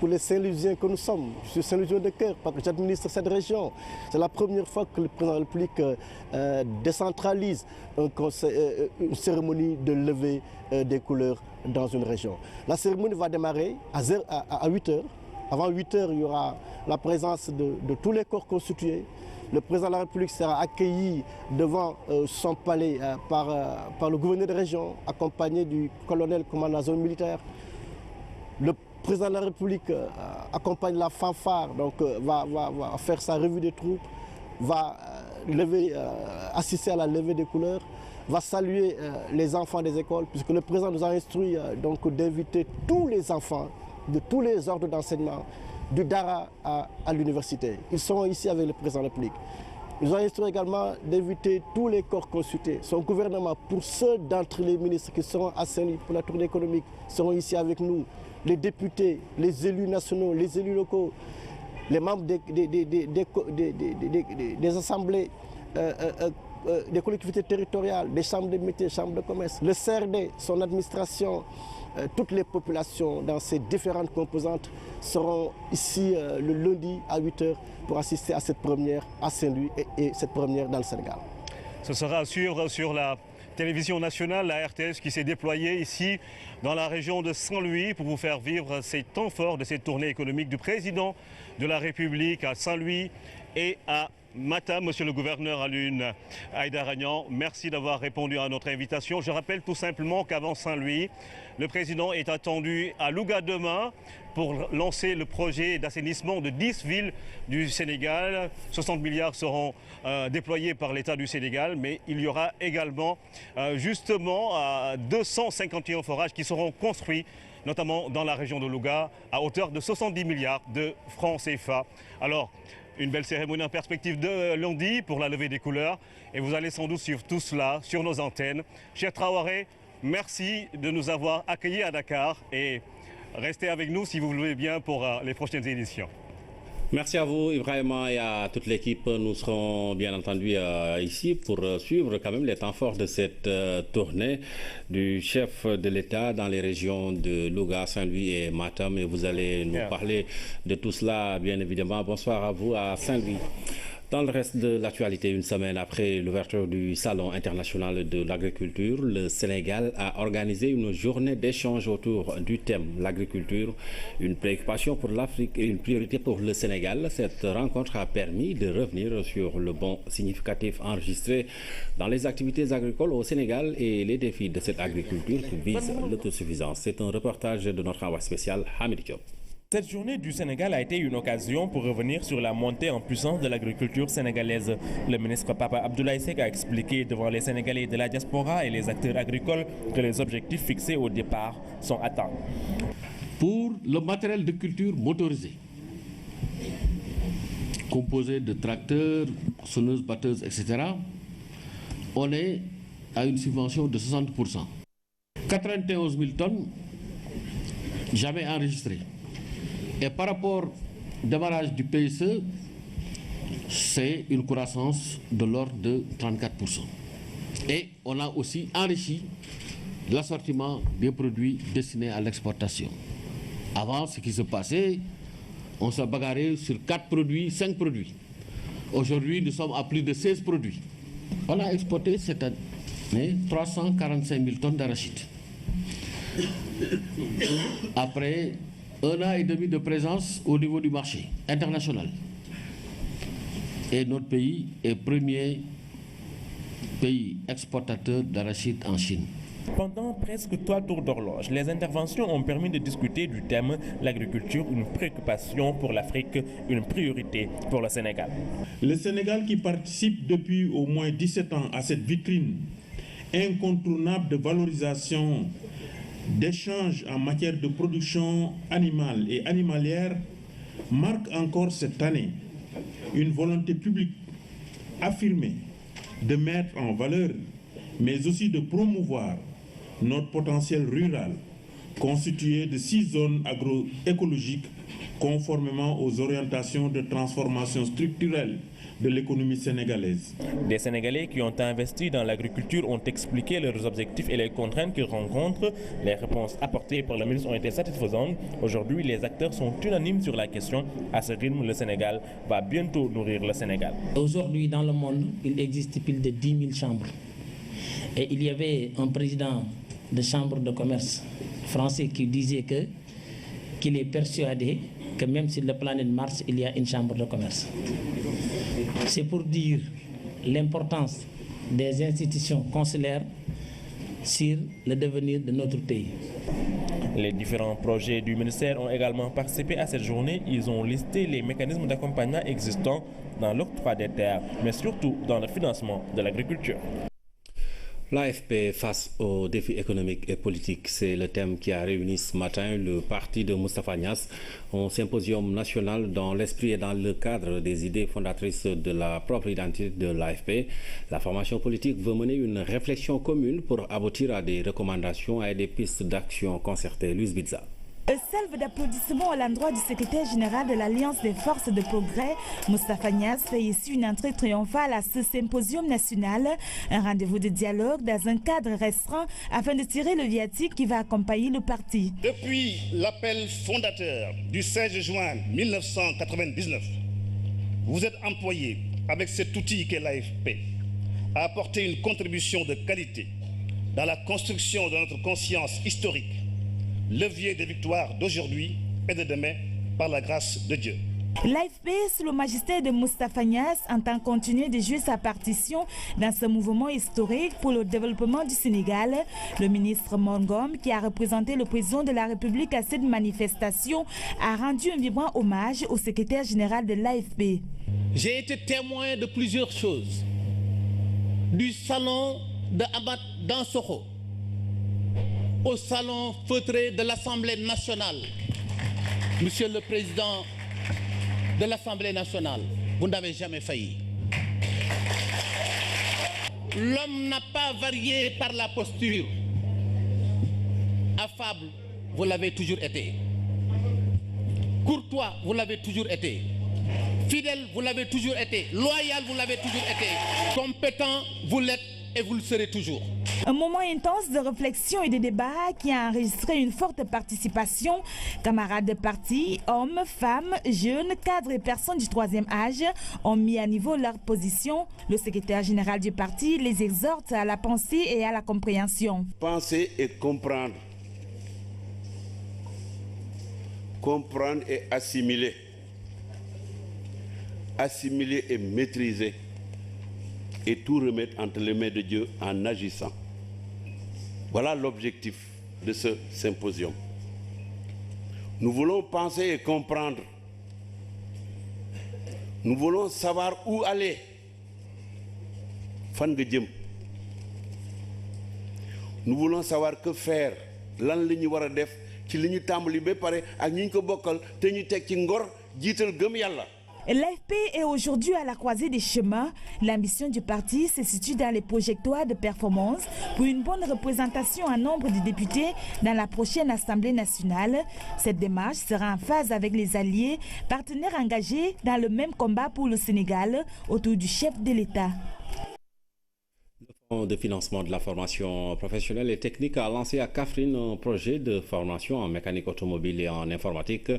Speaker 2: les Saint-Louisiens que nous sommes. Je suis Saint-Louisien de cœur parce que j'administre cette région. C'est la première fois que le président de la République décentralise une cérémonie de levée des couleurs dans une région. La cérémonie va démarrer à 8 h. Avant 8 h, il y aura la présence de tous les corps constitués. Le président de la République sera accueilli devant son palais par le gouverneur de région, accompagné du colonel commandant de la zone militaire. Le président de la République accompagne la fanfare, donc va faire sa revue des troupes, va assister à la levée des couleurs, va saluer les enfants des écoles, puisque le président nous a instruit d'inviter tous les enfants de tous les ordres d'enseignement, du Dara à l'université. Ils seront ici avec le président de la République. Ils ont instruit également d'inviter tous les corps consultés. Son gouvernement, pour ceux d'entre les ministres qui seront à Saint-Louis pour la tournée économique, seront ici avec nous. Les députés, les élus nationaux, les élus locaux, les membres des assemblées, des collectivités territoriales, des chambres de métiers, chambres de commerce, le CRD, son administration, toutes les populations dans ces différentes composantes seront ici le lundi à 8 h pour assister à cette première à Saint-Louis et cette première dans le Sénégal.
Speaker 18: Ce sera sur la télévision nationale, la RTS, qui s'est déployée ici dans la région de Saint-Louis pour vous faire vivre ces temps forts de cette tournée économique du président de la République à Saint-Louis et à Matam. Monsieur le gouverneur Alioune Badara Niang, merci d'avoir répondu à notre invitation. Je rappelle tout simplement qu'avant Saint-Louis, le président est attendu à Louga demain pour lancer le projet d'assainissement de 10 villes du Sénégal. 60 milliards seront déployés par l'État du Sénégal, mais il y aura également justement 251 forages qui seront construits, notamment dans la région de Louga, à hauteur de 70 milliards de francs CFA. Alors, une belle cérémonie en perspective de lundi pour la levée des couleurs. Et vous allez sans doute suivre tout cela sur nos antennes. Cher Traoré, merci de nous avoir accueillis à Dakar et restez avec nous si vous le voulez bien pour les prochaines éditions.
Speaker 1: Merci à vous, Ibrahima, et à toute l'équipe. Nous serons bien entendu ici pour suivre quand même les temps forts de cette tournée du chef de l'État dans les régions de Louga, Saint-Louis et Matam. Et vous allez nous parler de tout cela, bien évidemment. Bonsoir à vous à Saint-Louis. Dans le reste de l'actualité, une semaine après l'ouverture du Salon international de l'agriculture, le Sénégal a organisé une journée d'échange autour du thème l'agriculture, une préoccupation pour l'Afrique et une priorité pour le Sénégal. Cette rencontre a permis de revenir sur le bond significatif enregistré dans les activités agricoles au Sénégal et les défis de cette agriculture qui vise l'autosuffisance. C'est un reportage de notre envoyé spécial Hamid Diop.
Speaker 3: Cette journée du Sénégal a été une occasion pour revenir sur la montée en puissance de l'agriculture sénégalaise. Le ministre Papa Abdoulaye Seck a expliqué devant les Sénégalais de la diaspora et les acteurs agricoles que les objectifs fixés au départ sont atteints.
Speaker 4: Pour le matériel de culture motorisé, composé de tracteurs, sonneuses, batteuses, etc., on est à une subvention de 60%. 91 000 tonnes, jamais enregistrées. Et par rapport au démarrage du PSE, c'est une croissance de l'ordre de 34%. Et on a aussi enrichi l'assortiment des produits destinés à l'exportation. Avant, ce qui se passait, on se bagarrait sur 4 produits, 5 produits. Aujourd'hui, nous sommes à plus de 16 produits. On a exporté cette année 345 000 tonnes d'arachide. Après 1 an et demi de présence au niveau du marché international. Et notre pays est premier pays exportateur d'arachide en Chine.
Speaker 3: Pendant presque 3 tours d'horloge, les interventions ont permis de discuter du thème « L'agriculture, une préoccupation pour l'Afrique, une priorité pour le Sénégal ».
Speaker 5: Le Sénégal qui participe depuis au moins 17 ans à cette vitrine incontournable de valorisation, d'échanges en matière de production animale et animalière, marque encore cette année une volonté publique affirmée de mettre en valeur, mais aussi de promouvoir notre potentiel rural, constitué de 6 zones agroécologiques conformément aux orientations de transformation structurelle de l'économie sénégalaise.
Speaker 3: Des Sénégalais qui ont investi dans l'agriculture ont expliqué leurs objectifs et les contraintes qu'ils rencontrent. Les réponses apportées par le ministre ont été satisfaisantes. Aujourd'hui, les acteurs sont unanimes sur la question. À ce rythme, le Sénégal va bientôt nourrir le Sénégal.
Speaker 6: Aujourd'hui, dans le monde, il existe plus de 10 000 chambres. Et il y avait un président de chambre de commerce français qui disait qu'il est persuadé que même sur la planète Mars, il y a une chambre de commerce. C'est pour dire l'importance des institutions consulaires sur le devenir de notre pays.
Speaker 3: Les différents projets du ministère ont également participé à cette journée. Ils ont listé les mécanismes d'accompagnement existants dans l'octroi des terres, mais surtout dans le financement de l'agriculture.
Speaker 1: L'AFP face aux défis économiques et politiques, c'est le thème qui a réuni ce matin le parti de Moustapha Niasse, un symposium national dans l'esprit et dans le cadre des idées fondatrices de la propre identité de l'AFP. La formation politique veut mener une réflexion commune pour aboutir à des recommandations et des pistes d'action concertées. Louise Bizza.
Speaker 8: Salve d'applaudissements à l'endroit du secrétaire général de l'Alliance des forces de progrès, Moustapha Niasse, fait ici une entrée triomphale à ce symposium national, un rendez-vous de dialogue dans un cadre restreint afin de tirer le viatique qui va accompagner le parti.
Speaker 26: Depuis l'appel fondateur du 16 juin 1999, vous êtes employé avec cet outil qu'est l'AFP à apporter une contribution de qualité dans la construction de notre conscience historique, levier des victoires d'aujourd'hui et de demain par la grâce de Dieu.
Speaker 8: L'AFP, sous le magistère de Moustapha Niasse, entend continuer de jouer sa partition dans ce mouvement historique pour le développement du Sénégal. Le ministre Mongom, qui a représenté le président de la République à cette manifestation, a rendu un vibrant hommage au secrétaire général de l'AFP.
Speaker 27: J'ai été témoin de plusieurs choses. Du salon de Amat Dansokho au salon feutré de l'Assemblée nationale. Monsieur le Président de l'Assemblée nationale, vous n'avez jamais failli. L'homme n'a pas varié par la posture. Affable, vous l'avez toujours été. Courtois, vous l'avez toujours été. Fidèle, vous l'avez toujours été. Loyal, vous l'avez toujours été. Compétent, vous l'êtes et vous le serez toujours.
Speaker 8: Un moment intense de réflexion et de débat qui a enregistré une forte participation. Camarades de parti, hommes, femmes, jeunes, cadres et personnes du troisième âge ont mis à niveau leur position. Le secrétaire général du parti les exhorte à la pensée et à la compréhension.
Speaker 28: Penser et comprendre. Comprendre et assimiler. Assimiler et maîtriser. Et tout remettre entre les mains de Dieu en agissant. Voilà l'objectif de ce symposium. Nous voulons penser et comprendre. Nous voulons savoir où aller. Fan nga jëm. Nous voulons savoir que faire. Lan la ñu war a def ci li ñu tàmbali ba pare ak ñi ñu ko bokkal te ñu teg ci ngor jiital gëm Yàlla.
Speaker 8: L'AFP est aujourd'hui à la croisée des chemins. L'ambition du parti se situe dans les projectoires de performance pour une bonne représentation en nombre de députés dans la prochaine Assemblée nationale. Cette démarche sera en phase avec les alliés, partenaires engagés dans le même combat pour le Sénégal autour du chef de l'État.
Speaker 1: Le Fonds de financement de la formation professionnelle et technique a lancé à Kaffrine un projet de formation en mécanique automobile et en informatique.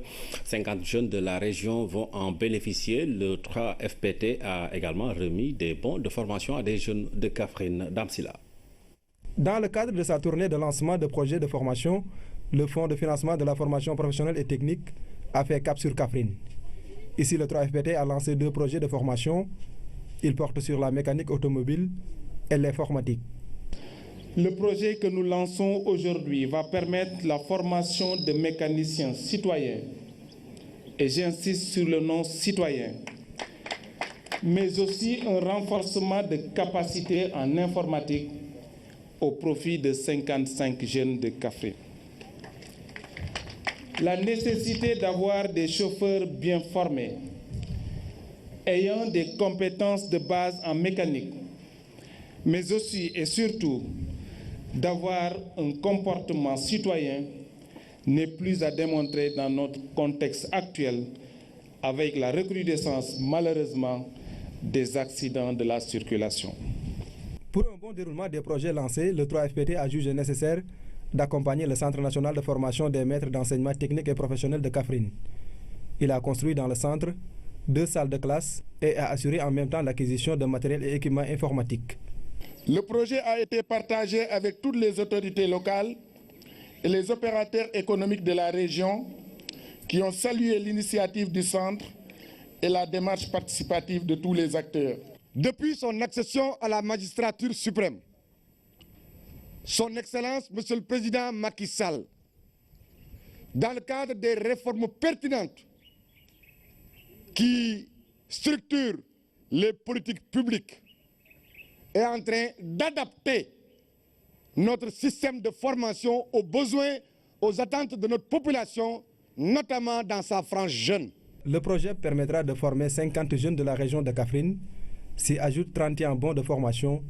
Speaker 1: 50 jeunes de la région vont en bénéficier. Le 3FPT a également remis des bons de formation à des jeunes de Kaffrine. Damsila.
Speaker 7: Dans le cadre de sa tournée de lancement de projets de formation, le Fonds de financement de la formation professionnelle et technique a fait cap sur Kaffrine. Ici, le 3FPT a lancé 2 projets de formation. Ils portent sur la mécanique automobile et l'informatique.
Speaker 27: Le projet que nous lançons aujourd'hui va permettre la formation de mécaniciens citoyens, et j'insiste sur le nom citoyen, mais aussi un renforcement de capacités en informatique au profit de 55 jeunes de Kaffrine. La nécessité d'avoir des chauffeurs bien formés, ayant des compétences de base en mécanique, mais aussi et surtout d'avoir un comportement citoyen n'est plus à démontrer dans notre contexte actuel avec la recrudescence malheureusement des accidents de la circulation.
Speaker 7: Pour un bon déroulement des projets lancés, le 3FPT a jugé nécessaire d'accompagner le Centre national de formation des maîtres d'enseignement technique et professionnel de Kaffrine. Il a construit dans le centre 2 salles de classe et a assuré en même temps l'acquisition de matériel et équipements informatiques.
Speaker 27: Le projet a été partagé avec toutes les autorités locales et les opérateurs économiques de la région qui ont salué l'initiative du centre et la démarche participative de tous les acteurs.
Speaker 9: Depuis son accession à la magistrature suprême, Son Excellence, Monsieur le Président Macky Sall, dans le cadre des réformes pertinentes qui structurent les politiques publiques, est en train d'adapter notre système de formation aux besoins, aux attentes de notre population, notamment dans sa frange jeune.
Speaker 7: Le projet permettra de former 50 jeunes de la région de Kaffrine, s'y ajoutent 31 bons de formation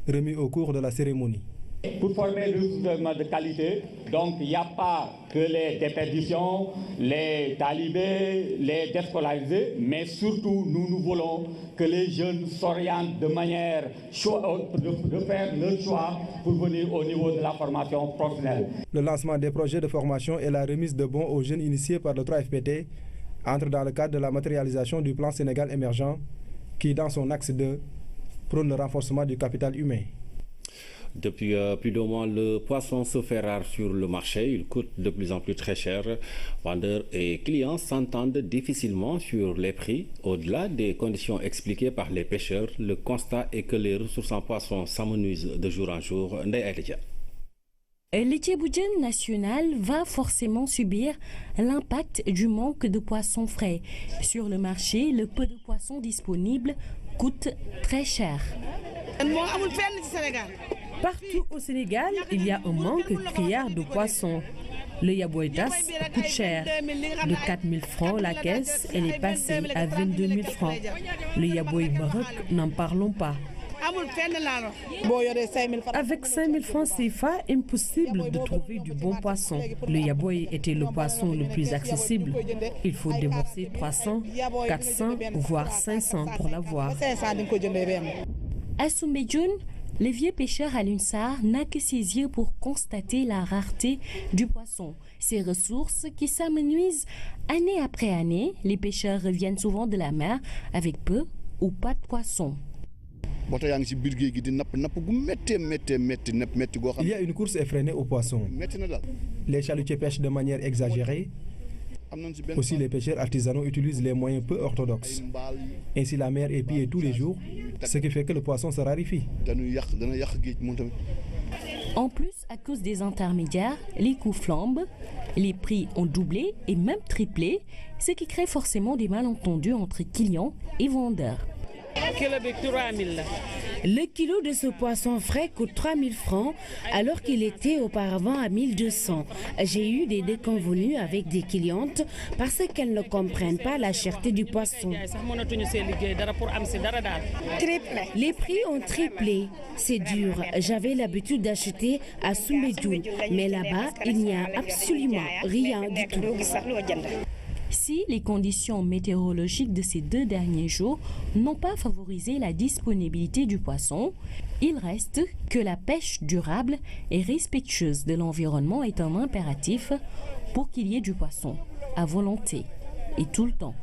Speaker 7: remis au cours de la cérémonie.
Speaker 11: Pour former des recrutements de qualité, donc il n'y a pas que les déperditions, les talibés, les déscolarisés, mais surtout nous voulons que les jeunes s'orientent de manière de faire leur choix pour venir au niveau de la formation professionnelle.
Speaker 7: Le lancement des projets de formation et la remise de bons aux jeunes initiés par le 3FPT entre dans le cadre de la matérialisation du plan Sénégal émergent qui, dans son axe 2, prône le renforcement du capital humain.
Speaker 1: Depuis plus d'un mois, le poisson se fait rare sur le marché. Il coûte de plus en plus très cher. Vendeurs et clients s'entendent difficilement sur les prix. Au-delà des conditions expliquées par les pêcheurs, le constat est que les ressources en poisson s'amenuisent de jour en jour.
Speaker 12: L'Étieboudjen national va forcément subir l'impact du manque de poissons frais. Sur le marché, le peu de poissons disponibles coûte très cher.
Speaker 13: Partout au Sénégal, il y a un manque criard de poissons. Le yaboïdas coûte cher. De 4 000 francs la caisse, elle est passée à 22 000 francs. Le yaboï maroc, n'en parlons pas. Avec 5 000 francs CFA, impossible de trouver du bon poisson. Le yaboï était le poisson le plus accessible. Il faut débourser 300, 400, voire 500 pour l'avoir.
Speaker 12: À Soumbédioune, le vieux pêcheur à l'UNSAR n'a que ses yeux pour constater la rareté du poisson. Ces ressources qui s'amenuisent année après année, les pêcheurs reviennent souvent de la mer avec peu ou pas de poisson.
Speaker 7: Il y a une course effrénée aux poissons. Les chalutiers pêchent de manière exagérée. Aussi, les pêcheurs artisanaux utilisent les moyens peu orthodoxes. Ainsi, la mer est pillée tous les jours, ce qui fait que le poisson se raréfie.
Speaker 12: En plus, à cause des intermédiaires, les coûts flambent. Les prix ont doublé et même triplé, ce qui crée forcément des malentendus entre clients et vendeurs.
Speaker 10: Le kilo de ce poisson frais coûte 3 000 francs alors qu'il était auparavant à 1 200. J'ai eu des déconvenues avec des clientes parce qu'elles ne comprennent pas la cherté du poisson. Les prix ont triplé. C'est dur. J'avais l'habitude d'acheter à Soumbédioune, mais là-bas, il n'y a absolument rien du tout.
Speaker 12: Si les conditions météorologiques de ces 2 derniers jours n'ont pas favorisé la disponibilité du poisson, il reste que la pêche durable et respectueuse de l'environnement est un impératif pour qu'il y ait du poisson à volonté et tout le temps.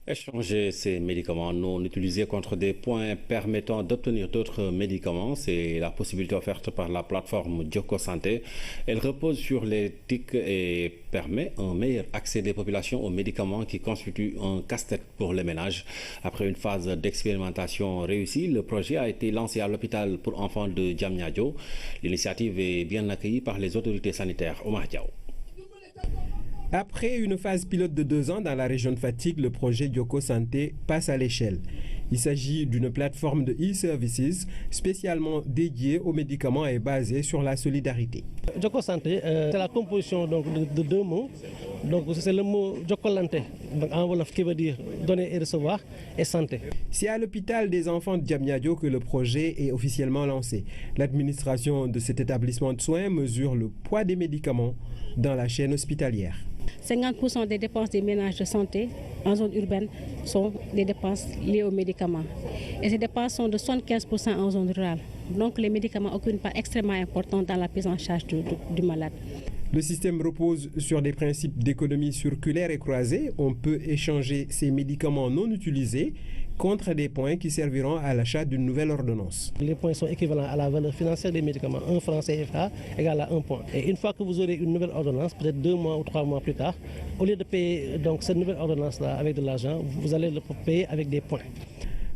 Speaker 1: Échanger ces médicaments non utilisés contre des points permettant d'obtenir d'autres médicaments, c'est la possibilité offerte par la plateforme Joko Santé. Elle repose sur l'éthique et permet un meilleur accès des populations aux médicaments qui constituent un casse-tête pour les ménages. Après une phase d'expérimentation réussie, le projet a été lancé à l'hôpital pour enfants de Diamniadio. L'initiative est bien accueillie par les autorités sanitaires. Omar Diaw.
Speaker 14: Après une phase pilote de 2 ans dans la région de Fatick, le projet Joko Santé passe à l'échelle. Il s'agit d'une plateforme de e-services spécialement dédiée aux médicaments et basée sur la solidarité.
Speaker 15: Joko Santé, c'est la composition donc, de 2 mots. Donc c'est le mot Jokolante, en wolof qui veut dire donner et recevoir, et santé.
Speaker 14: C'est à l'hôpital des enfants de Diamniadio que le projet est officiellement lancé. L'administration de cet établissement de soins mesure le poids des médicaments dans la chaîne hospitalière.
Speaker 16: 50% des dépenses des ménages de santé en zone urbaine sont des dépenses liées aux médicaments. Et ces dépenses sont de 75% en zone rurale. Donc les médicaments occupent une part extrêmement importante dans la prise en charge du malade.
Speaker 14: Le système repose sur des principes d'économie circulaire et croisée. On peut échanger ces médicaments non utilisés contre des points qui serviront à l'achat d'une nouvelle ordonnance.
Speaker 15: Les points sont équivalents à la valeur financière des médicaments. 1 franc CFA égale à 1 point. Et une fois que vous aurez une nouvelle ordonnance, peut-être 2 mois ou 3 mois plus tard, au lieu de payer donc, cette nouvelle ordonnance-là avec de l'argent, vous allez le payer avec des points.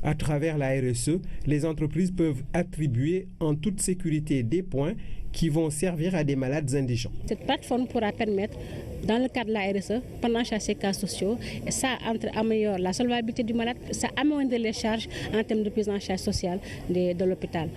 Speaker 14: À travers la RSE, les entreprises peuvent attribuer en toute sécurité des points qui vont servir à des malades indigents.
Speaker 16: Cette plateforme pourra permettre, dans le cadre de la RSE, pendant ces cas sociaux, et ça améliore la solvabilité du malade, ça améliore les charges en termes de prise en charge sociale de l'hôpital.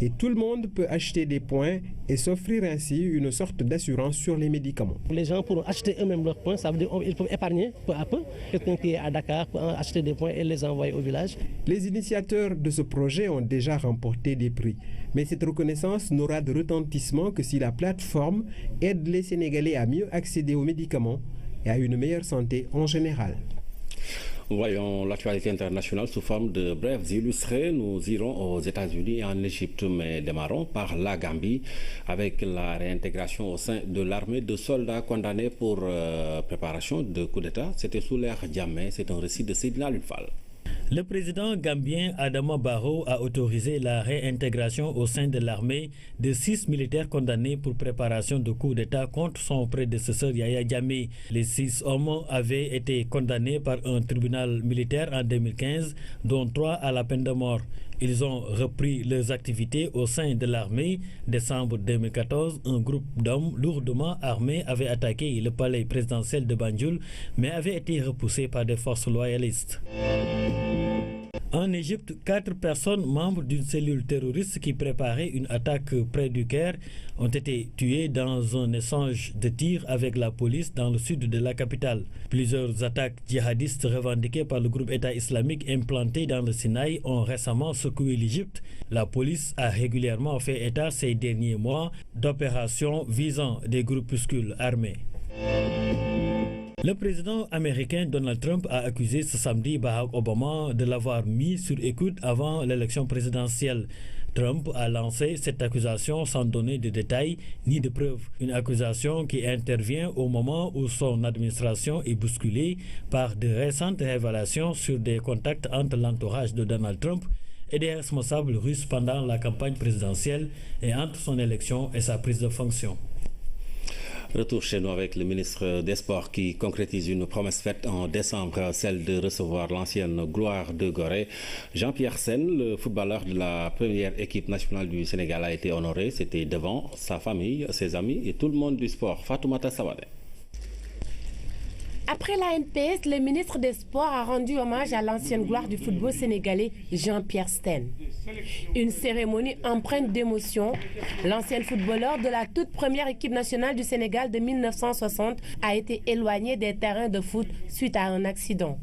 Speaker 14: Et tout le monde peut acheter des points et s'offrir ainsi une sorte d'assurance sur les médicaments.
Speaker 15: Les gens pourront acheter eux-mêmes leurs points, ça veut dire qu'ils peuvent épargner peu à peu. Quelqu'un qui est à Dakar peut acheter des points et les envoyer au village.
Speaker 14: Les initiateurs de ce projet ont déjà remporté des prix. Mais cette reconnaissance n'aura de retentissement que si la plateforme aide les Sénégalais à mieux accéder aux médicaments et à une meilleure santé en général.
Speaker 1: Voyons l'actualité internationale sous forme de brèves illustrés. Nous irons aux États-Unis et en Égypte, mais démarrons par la Gambie avec la réintégration au sein de l'armée de soldats condamnés pour préparation de coup d'État. C'était sous l'ère Jammeh. C'est un récit de Seydina Lufal.
Speaker 17: Le président gambien Adama Barrow a autorisé la réintégration au sein de l'armée de 6 militaires condamnés pour préparation de coup d'État contre son prédécesseur Yahya Jammeh. Les 6 hommes avaient été condamnés par un tribunal militaire en 2015, dont 3 à la peine de mort. Ils ont repris leurs activités au sein de l'armée. Décembre 2014, un groupe d'hommes lourdement armés avait attaqué le palais présidentiel de Banjul, mais avait été repoussé par des forces loyalistes. En Égypte, 4 personnes membres d'une cellule terroriste qui préparait une attaque près du Caire ont été tuées dans un échange de tirs avec la police dans le sud de la capitale. Plusieurs attaques djihadistes revendiquées par le groupe État islamique implanté dans le Sinaï ont récemment secoué l'Égypte. La police a régulièrement fait état ces derniers mois d'opérations visant des groupuscules armés. Le président américain Donald Trump a accusé ce samedi Barack Obama de l'avoir mis sur écoute avant l'élection présidentielle. Trump a lancé cette accusation sans donner de détails ni de preuves. Une accusation qui intervient au moment où son administration est bousculée par de récentes révélations sur des contacts entre l'entourage de Donald Trump et des responsables russes pendant la campagne présidentielle et entre son élection et sa prise de fonction.
Speaker 1: Retour chez nous avec le ministre des Sports qui concrétise une promesse faite en décembre, celle de recevoir l'ancienne gloire de Gorée. Jean-Pierre Sène, le footballeur de la première équipe nationale du Sénégal, a été honoré. C'était devant sa famille, ses amis et tout le monde du sport. Fatoumata Sawade.
Speaker 2: Après la NPS, le ministre des Sports a rendu hommage à l'ancienne gloire du football sénégalais, Jean-Pierre Sène. Une cérémonie empreinte d'émotion. L'ancien footballeur de la toute première équipe nationale du Sénégal de 1960 a été éloigné des terrains de foot suite à un accident.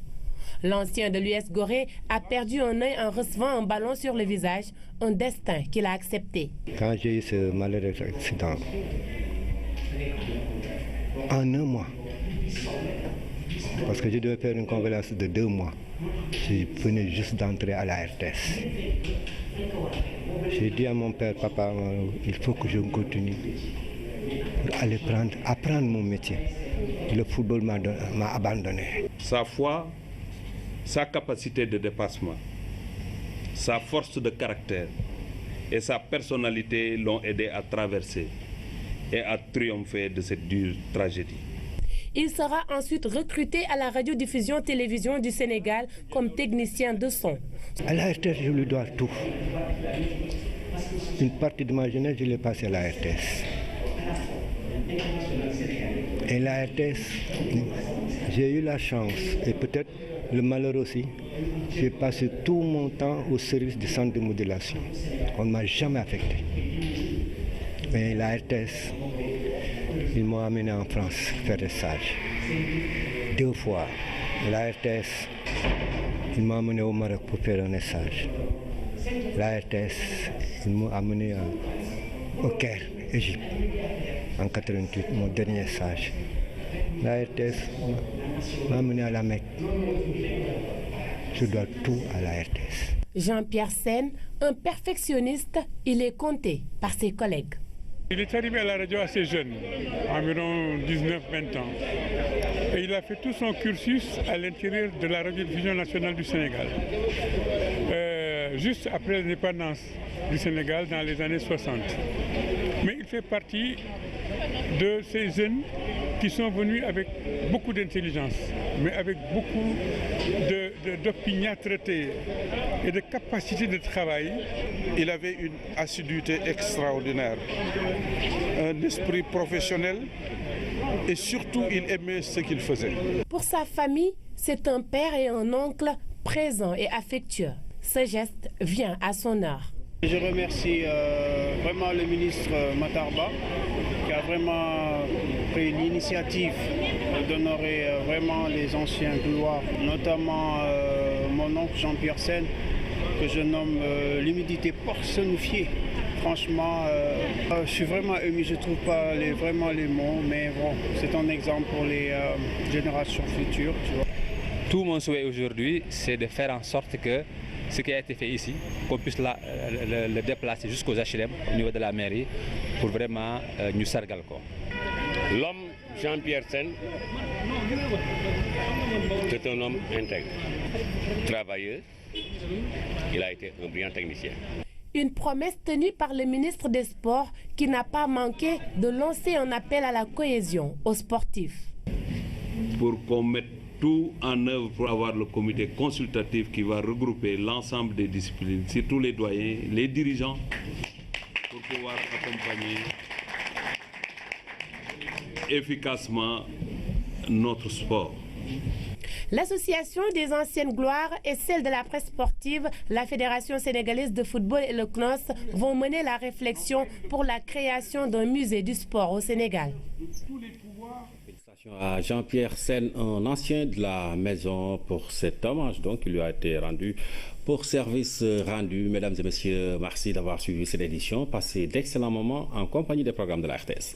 Speaker 2: L'ancien de l'US Gorée a perdu un œil en recevant un ballon sur le visage, un destin qu'il a accepté.
Speaker 19: Quand j'ai eu ce malheureux accident, en un mois, parce que je devais faire une convalescence de 2 mois, je venais juste d'entrer à la RTS. J'ai dit à mon père, papa, il faut que je continue pour aller apprendre mon métier. Le football m'a abandonné.
Speaker 20: Sa foi, sa capacité de dépassement, sa force de caractère et sa personnalité l'ont aidé à traverser et à triompher de cette dure tragédie.
Speaker 2: Il sera ensuite recruté à la radiodiffusion-télévision du Sénégal comme technicien de son.
Speaker 19: À la RTS, je lui dois tout. Une partie de ma jeunesse, je l'ai passée à la RTS. Et la RTS, j'ai eu la chance, et peut-être le malheur aussi, j'ai passé tout mon temps au service du centre de modélation. On ne m'a jamais affecté. Mais la RTS, ils m'ont amené en France faire des stages. 2 fois. La RTS, ils m'ont amené au Maroc pour faire un stage. La RTS, ils m'ont amené au Caire, Égypte, en 88, mon dernier stage. La RTS m'a amené à la Mecque. Je dois tout à la RTS.
Speaker 2: Jean-Pierre Sène, un perfectionniste, il est compté par ses collègues.
Speaker 21: Il est arrivé à la radio assez jeune, environ 19-20 ans. Et il a fait tout son cursus à l'intérieur de la radiodiffusion nationale du Sénégal. Juste après l'indépendance du Sénégal dans les années 60. Mais il fait partie de ces jeunes qui sont venus avec beaucoup d'intelligence, mais avec beaucoup d'opiniâtreté et de capacité de travail.
Speaker 20: Il avait une assiduité extraordinaire, un esprit professionnel et surtout il aimait ce qu'il faisait.
Speaker 2: Pour sa famille, c'est un père et un oncle présents et affectueux. Ce geste vient à son heure.
Speaker 22: Je remercie vraiment le ministre Matarba qui a vraiment pris l'initiative d'honorer vraiment les anciens gloires, notamment mon oncle Jean-Pierre Sène, que je nomme l'humidité personnifiée. Franchement, je suis vraiment ému, je ne trouve pas vraiment les mots, mais bon, c'est un exemple pour les générations futures. Tu vois.
Speaker 23: Tout mon souhait aujourd'hui, c'est de faire en sorte que ce qui a été fait ici, qu'on puisse le déplacer jusqu'aux HLM, au niveau de la mairie, pour vraiment nous sargal.
Speaker 24: L'homme Jean-Pierre Sène, c'est un homme intègre, travailleur, il a été un brillant technicien.
Speaker 2: Une promesse tenue par le ministre des Sports qui n'a pas manqué de lancer un appel à la cohésion aux sportifs.
Speaker 20: Pour qu'on mette tout en œuvre pour avoir le comité consultatif qui va regrouper l'ensemble des disciplines, surtout les doyens, les dirigeants, pour pouvoir accompagner efficacement notre sport.
Speaker 2: L'association des anciennes gloires et celle de la presse sportive, la Fédération sénégalaise de football et le CNOS vont mener la réflexion pour la création d'un musée du sport au Sénégal.
Speaker 1: Félicitations à Jean-Pierre Sène, un ancien de la maison, pour cet hommage donc, qui lui a été rendu pour service rendu. Mesdames et messieurs, merci d'avoir suivi cette édition. Passez d'excellents moments en compagnie des programmes de la RTS.